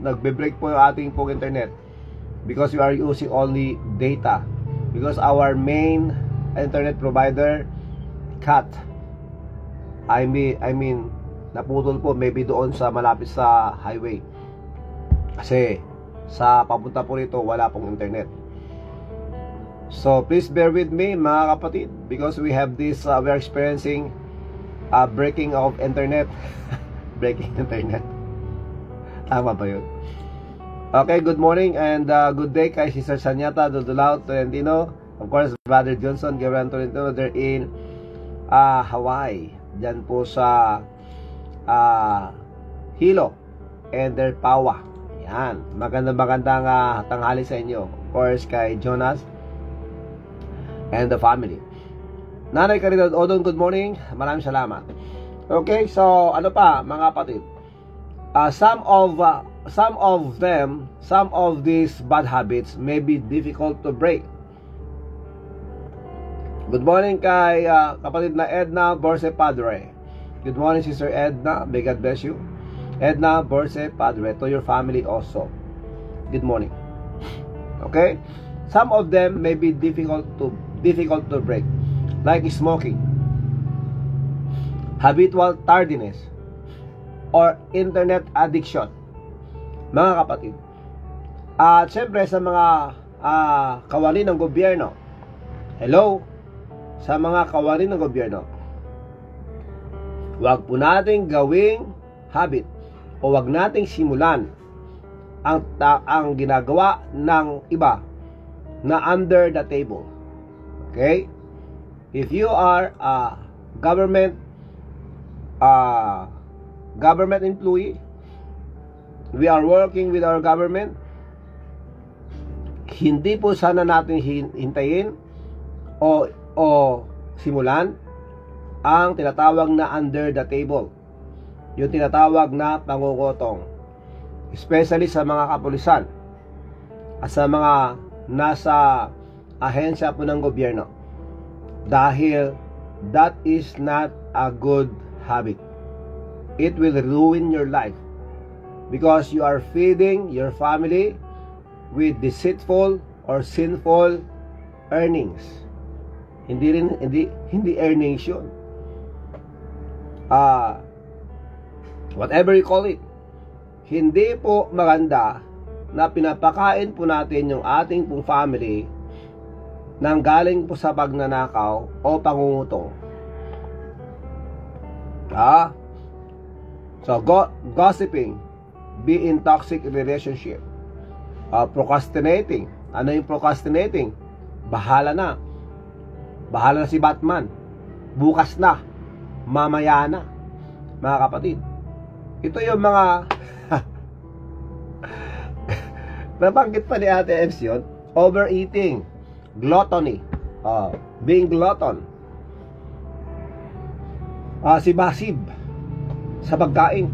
nagbe-break po yung ating pong internet because we are using only data, because our main internet provider cut. I mean naputol po, maybe doon sa malapit sa highway kasi Sa papunta po rito, wala pong internet. So, please bear with me, mga kapatid, because we have this, we are experiencing breaking of internet. Breaking internet. Tama ba yun? Okay, good morning and good day kay Sister Sanyata Dudulao Tolentino. Of course, Brother Johnson Gabriel Tolentino. They're in Hawaii. Diyan po sa Hilo and their Pawa. Yan. Magandang tanghali sa inyo. Of course, kay Jonas and the family. Nanay Caridad Odon, good morning. Maraming salamat. Okay, so ano pa mga kapatid? Some of these bad habits may be difficult to break. Good morning kay kapatid na Edna Borse Padre. Good morning, Sister Edna. May God bless you. Edna Borse Padre, to your family also. Good morning. Okay? Some of them may be difficult to break, like smoking, habitual tardiness, or internet addiction. Mga kapatid, at syempre sa mga kawani ng gobyerno, hello, sa mga kawani ng gobyerno, wag po nating gawing habit o wag nating simulan ang ginagawa ng iba na under the table. Okay? If you are a government employee, we are working with our government, hindi po sana natin hintayin o simulan ang tinatawag na under the table, yung tinatawag na pangungutong, especially sa mga kapulisan at sa mga nasa ahensya po ng gobyerno, dahil that is not a good habit. It will ruin your life because you are feeding your family with deceitful or sinful earnings. Hindi earnings yun. Whatever you call it, hindi po maganda na pinapakain po natin yung ating pong family nang galing po sa pagnanakaw o pangungutong. So, gossiping, be in toxic relationship, procrastinating. Ano yung procrastinating? Bahala na si Batman, bukas na, mamaya na. Mga kapatid, ito yung mga nabanggit pa ni Ate Ems yun. Overeating, gluttony, being glutton, si Basib sa pagkain,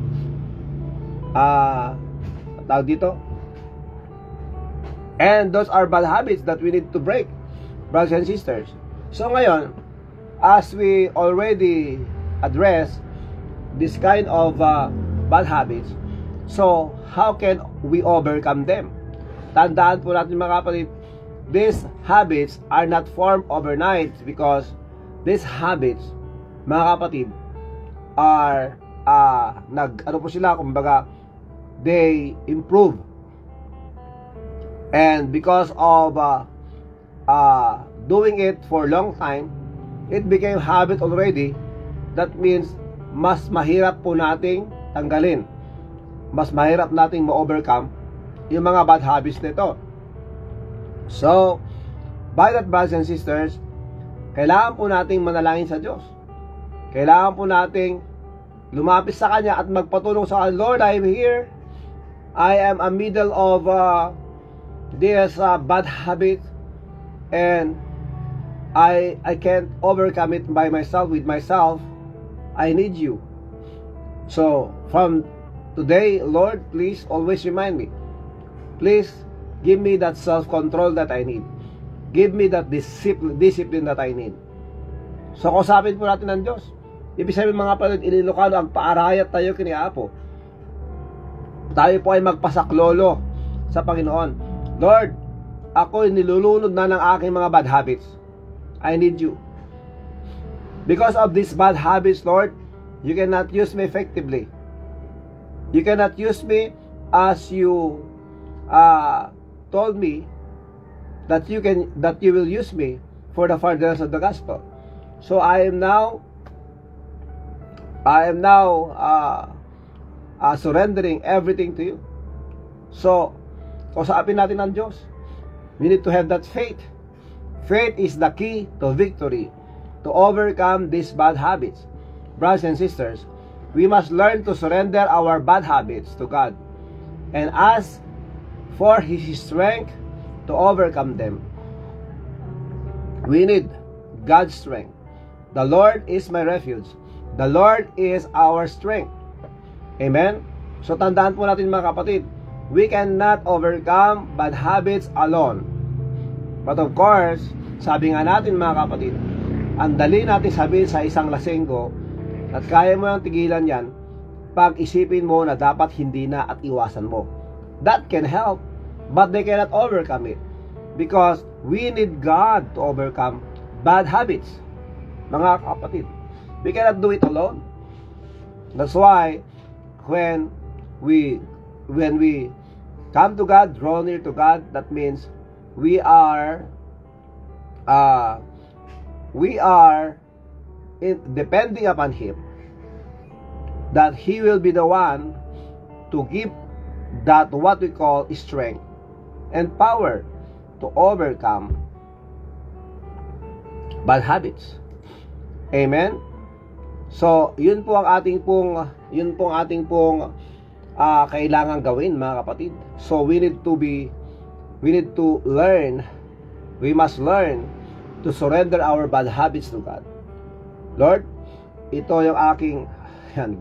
tawag dito. And those are bad habits that we need to break, brothers and sisters. So ngayon, as we already address this kind of bad habits, so how can we overcome them? Tandaan po natin mga kapatid, these habits are not formed overnight, because these habits, mga kapatid, are kumbaga, they improve. And because of doing it for a long time, it became habit already. That means mas mahirap po nating tanggalin, mas mahirap nating ma-overcome yung mga bad habits nito. So, by that, brothers and sisters, kailangan po nating manalangin sa Diyos. Kailangan po nating lumapit sa Kanya at magpatulong sa Kanya. Lord, I am here. I am a middle of this bad habit, and I can't overcome it by myself, with myself. I need you. So, from today, Lord, please always remind me. Please give me that self-control that I need. Give me that discipline that I need. So, kusapin po natin ng Diyos. Ibig sabihin mga kapatid, Ililocano, ang paarayat tayo kiniapo. Tayo po ay magpasaklolo sa Panginoon. Lord, ako'y nilulunod na ng aking mga bad habits. I need you. Because of these bad habits, Lord, you cannot use me effectively. You cannot use me as you told me that you will use me for the furtherance of the gospel. So I am now surrendering everything to you. So, kausapin natin ang Diyos. We need to have that faith. Faith is the key to victory, to overcome these bad habits. Brothers and sisters, we must learn to surrender our bad habits to God and ask for His strength to overcome them. We need God's strength. The Lord is my refuge. The Lord is our strength. Amen? So tandaan po natin mga kapatid, we cannot overcome bad habits alone. But of course, sabi nga natin mga kapatid, ang dali natin sabihin sa isang lasenggo at kaya mo yung tigilan yan pag isipin mo na dapat hindi na at iwasan mo. That can help, but they cannot overcome it because we need God to overcome bad habits. Mga kapatid, we cannot do it alone. That's why when we come to God, draw near to God, that means we are depending upon Him, that He will be the one to give that what we call strength and power to overcome bad habits. Amen. So, yun po ang ating kailangan gawin mga kapatid. So we must learn to surrender our bad habits to God. Lord, ito yung aking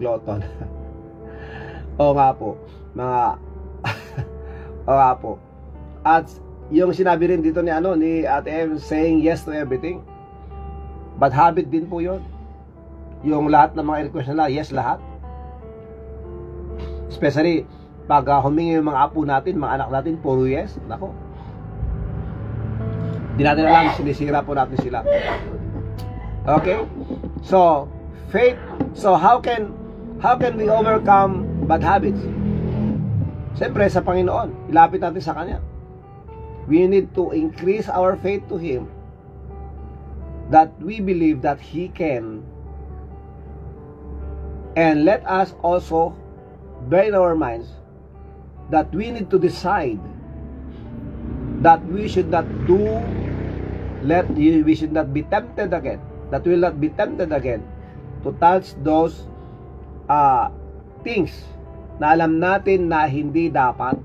glutton. O nga po, o nga po. At yung sinabi rin dito ni Ate M, saying yes to everything. Bad habit din po yun. Yung lahat ng mga request nila, yes lahat. Especially pag humingi yung mga apo natin, mga anak natin, puro yes. Nako. Di natin alam, sinisira po natin sila. Okay? So, faith. So, how can we overcome bad habits? Siyempre, sa Panginoon. Ilapit natin sa Kanya. We need to increase our faith to Him, that we believe that He can. And let us also bear in our minds that we need to decide that we should not be tempted again, that we will not be tempted again to touch those things na alam natin na hindi dapat.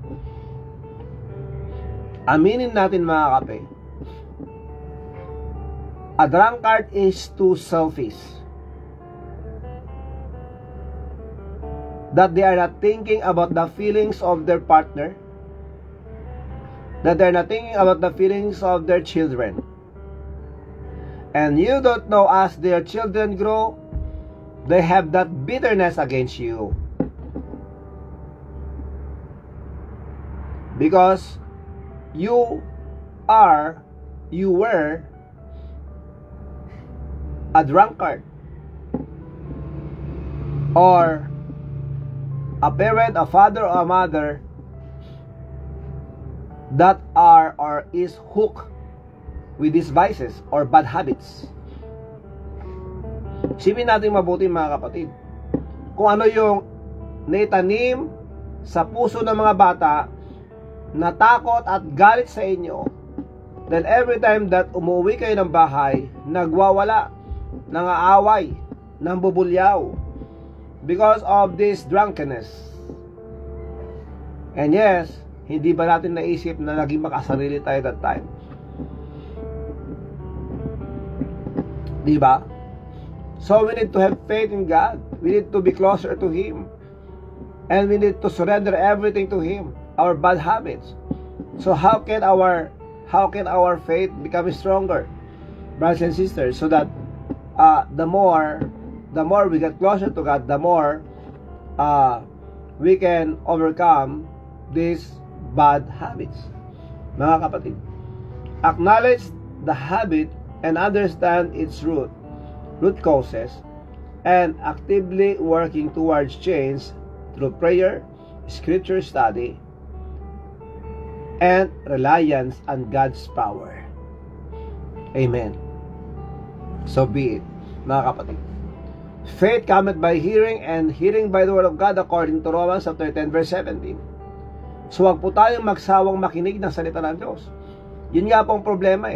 Aminin natin mga kape, a drunkard is too selfish, that they are not thinking about the feelings of their partner, that they are not thinking about the feelings of their children. And you don't know, as their children grow, they have that bitterness against you. Because you were a drunkard, or a parent, a father, or a mother that are or is hooked with these vices or bad habits. Isipin natin mabuti mga kapatid, kung ano yung naitanim sa puso ng mga bata na takot at galit sa inyo, then every time that umuwi kayo ng bahay, nagwawala, nangaaway, nambubulyaw because of this drunkenness. And yes, hindi ba natin naisip na naging makasarili tayo that time? Diba? So we need to have faith in God. We need to be closer to Him. And we need to surrender everything to Him, our bad habits. So how can our faith become stronger, brothers and sisters? So that the more we get closer to God, the more we can overcome these bad habits. Mga kapatid, acknowledge the habit and understand its root causes, and actively working towards change through prayer, scripture study, and reliance on God's power. Amen. So be it, mga kapatid. Faith cometh by hearing, and hearing by the word of God, according to Romans chapter 10 verse 17. So wag po tayong magsawang makinig ng salita ng Diyos. Yun nga pong problema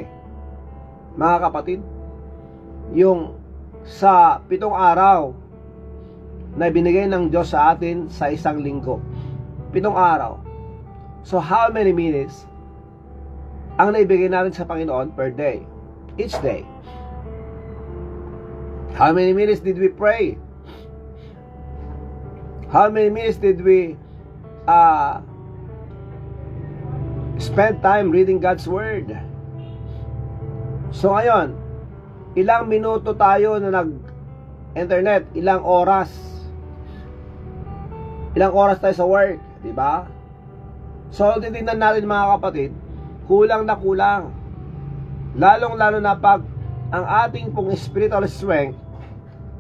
mga kapatid. Yung sa 7 araw na binigay ng Diyos sa atin sa isang linggo. 7 araw. So how many minutes ang naibigay natin sa Panginoon per day? Each day. How many minutes did we pray? How many minutes did we spend time reading God's Word? So ngayon, ilang minuto tayo na nag-internet? Ilang oras? Ilang oras tayo sa work? Diba? So titignan natin mga kapatid, kulang na kulang. Lalong-lalo na pag ang ating pong spiritual strength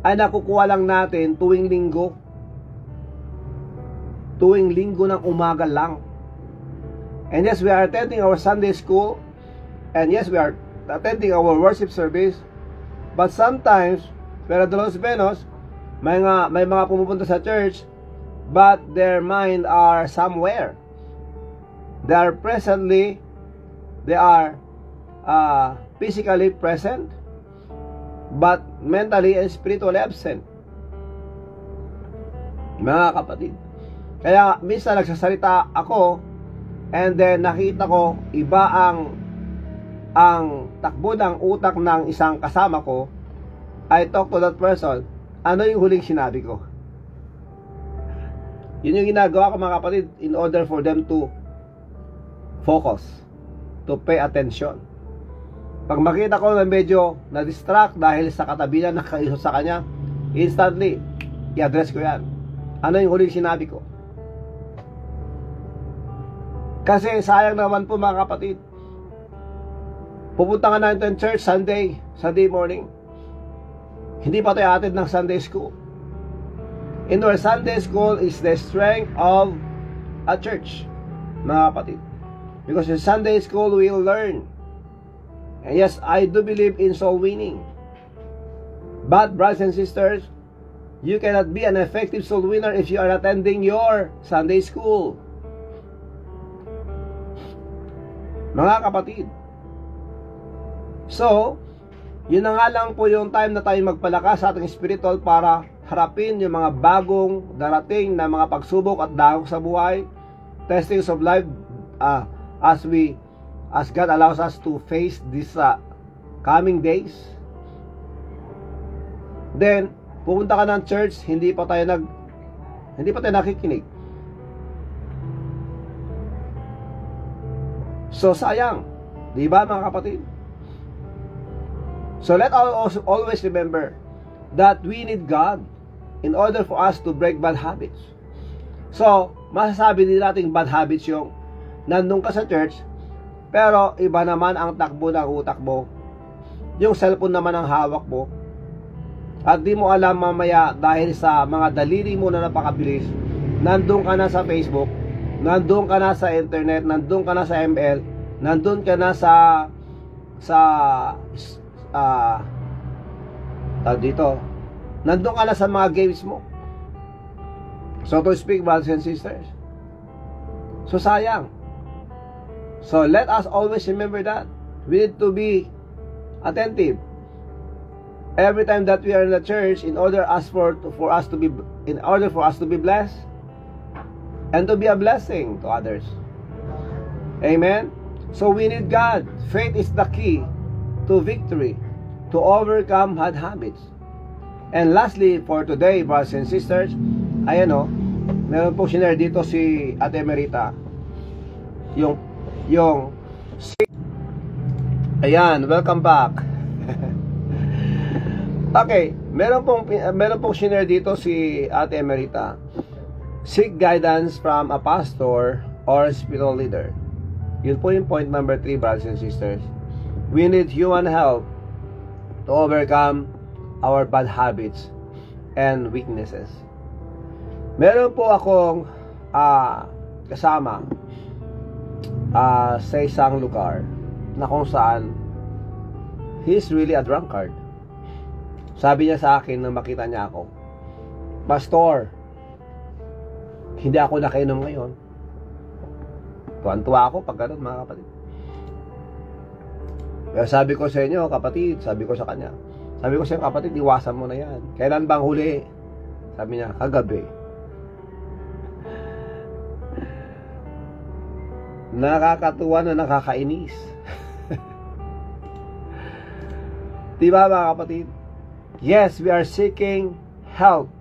ay nakukuha lang natin tuwing linggo. Tuwing linggo ng umaga lang. And yes, we are attending our Sunday school. And yes, we are attending our worship service. But sometimes, pero de los menos, may mga pumupunta sa church, but their mind are somewhere. They are physically present, but mentally and spiritually absent. Mga kapatid, kaya minsan nagsasalita ako, and then nakita ko iba ang takbo ng utak ng isang kasama ko. I talk to that person, ano yung huling sinabi ko? Yun yung ginagawa ko mga kapatid, in order for them to focus, to pay attention. Pag makita ko na medyo na-distract dahil sa katabi na nakaisot sa kanya, instantly, i-address ko yan. Ano yung huling sinabi ko? Kasi sayang naman po mga kapatid. Pupunta nga natin church Sunday morning. Hindi pa tayo atid ng Sunday school. In our Sunday school is the strength of a church, mga kapatid. Because in Sunday school, we will learn. And yes, I do believe in soul winning. But, brothers and sisters, you cannot be an effective soul winner if you are attending your Sunday school. Mga kapatid. So, yun na nga lang po yung time na tayo magpalakas sa ating spiritual para harapin yung mga bagong darating na mga pagsubok at dahok sa buhay, testings of life, as God allows us to face these coming days. Then pupunta ka ng church, hindi pa tayo nakikinig. So sayang, di ba mga kapatid? So let us always remember that we need God in order for us to break bad habits. So masasabi din natin bad habits yung nandun ka sa church, pero iba naman ang takbo ng utak mo. Yung cellphone naman ang hawak mo. At di mo alam mamaya dahil sa mga daliri mo na napakabilis, nandun ka na sa Facebook, nandun ka na sa internet, nandun ka na sa ML, nandun ka na nandun ka na sa mga games mo. So to speak, brothers and sisters. So sayang. So let us always remember that we need to be attentive every time that we are in the church in order for us to be blessed and to be a blessing to others. Amen. So we need God. Faith is the key to victory, to overcome bad habits. And lastly, for today, brothers and sisters, meron po sinare dito si Ate Emerita. Ayan, welcome back. Okay, meron pong sinare dito si Ate Emerita. Seek guidance from a pastor or spiritual leader. Yun po yung point number 3, brothers and sisters. We need human help to overcome our bad habits and weaknesses. Meron po akong kasama. sa isang lugar na kung saan he's really a drunkard. Sabi niya sa akin nang makita niya ako, "Pastor, hindi ako nakainom ngayon." Tuwan-tuwa ako pag ganun, mga kapatid. Kaya sabi ko sa inyo, kapatid, sabi ko sa kanya, sabi ko sa inyo, kapatid, iwasan mo na yan. Kailan bang huli? Sabi niya, kagabi. Nakakatuwa na nakakainis. Diba, mga kapatid? Yes, we are seeking help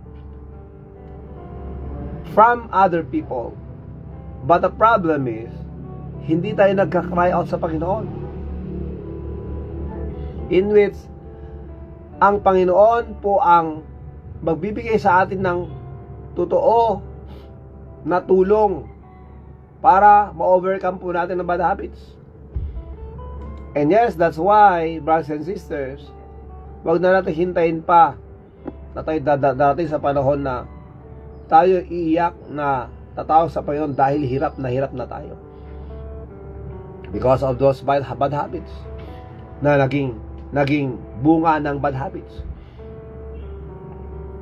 from other people. But the problem is, hindi tayo nagka-cry out sa Panginoon. In which, ang Panginoon po ang magbibigay sa atin ng totoo na tulong para ma-overcome po natin ang bad habits. And yes, that's why, brothers and sisters, wag na natin hintayin pa na tayo dadating sa panahon na tayo iiyak na tatawag sa Panginoon dahil hirap na tayo. Because of those bad habits na naging bunga ng bad habits.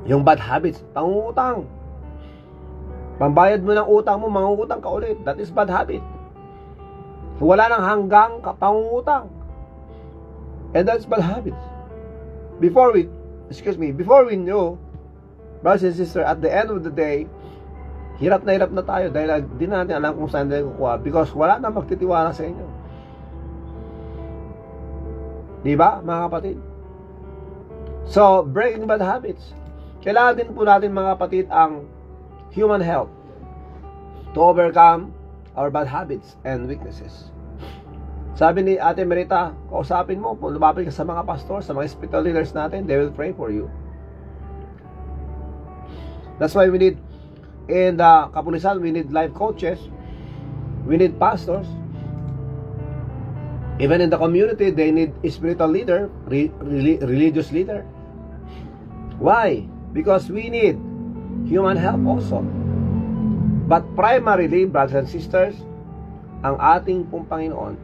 Yung bad habits, pangungutang. Pambayad mo ng utang mo, mangungutang ka ulit. That is bad habit. Wala nang hanggang pangungutang. And that's bad habits. Before we know, brothers and sisters, at the end of the day, hirap na tayo dahil di na natin alam kung saan tayo kukuha because wala na magtitiwala sa inyo. Diba, mga kapatid? So, breaking bad habits. Kailangan din po natin, mga kapatid, ang human help to overcome our bad habits and weaknesses. Sabi ni Ate Merita, kausapin mo, lumapit ka sa mga pastor, sa mga spiritual leaders natin, they will pray for you. That's why we need, in the kapulisan, we need life coaches, we need pastors. Even in the community, they need a spiritual leader, religious leader. Why? Because we need human help also. But primarily, brothers and sisters, ang ating pong Panginoon,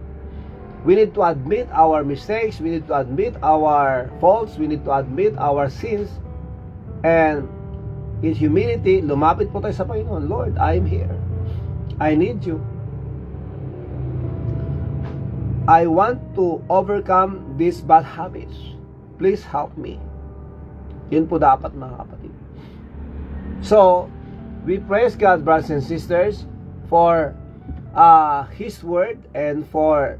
we need to admit our mistakes, we need to admit our faults, we need to admit our sins, and in humility, lumapit po tayo sa Panginoon. Lord, I'm here. I need you. I want to overcome these bad habits. Please help me. Yun po dapat, mga kapatid. So, we praise God, brothers and sisters, for His Word and for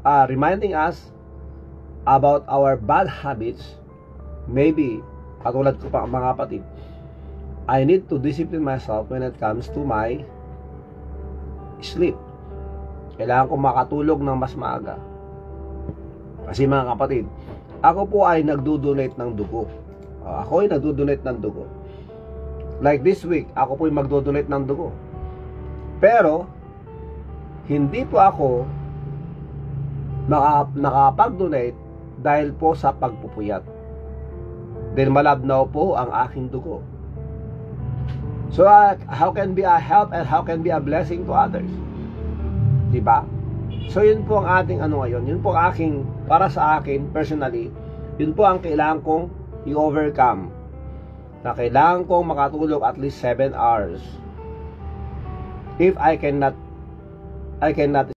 reminding us about our bad habits. Maybe, katulad ko pa, mga kapatid, I need to discipline myself when it comes to my sleep. Kailangan ko makatulog ng mas maaga. Kasi, mga kapatid, ako po ay nagdo-donate ng dugo. Ako ay nagdo-donate ng dugo. Like this week, ako po ay magdo-donate ng dugo. Pero, hindi po ako nakapag-donate dahil po sa pagpupuyat. Dahil malabnaw po ang aking dugo. So, how can be a help and how can be a blessing to others? Diba? So, yun po ang ating ngayon. Yun po ang aking, para sa akin, personally, yun po ang kailangan kong i-overcome. Na kailangan kong makatulog at least 7 hours. If I cannot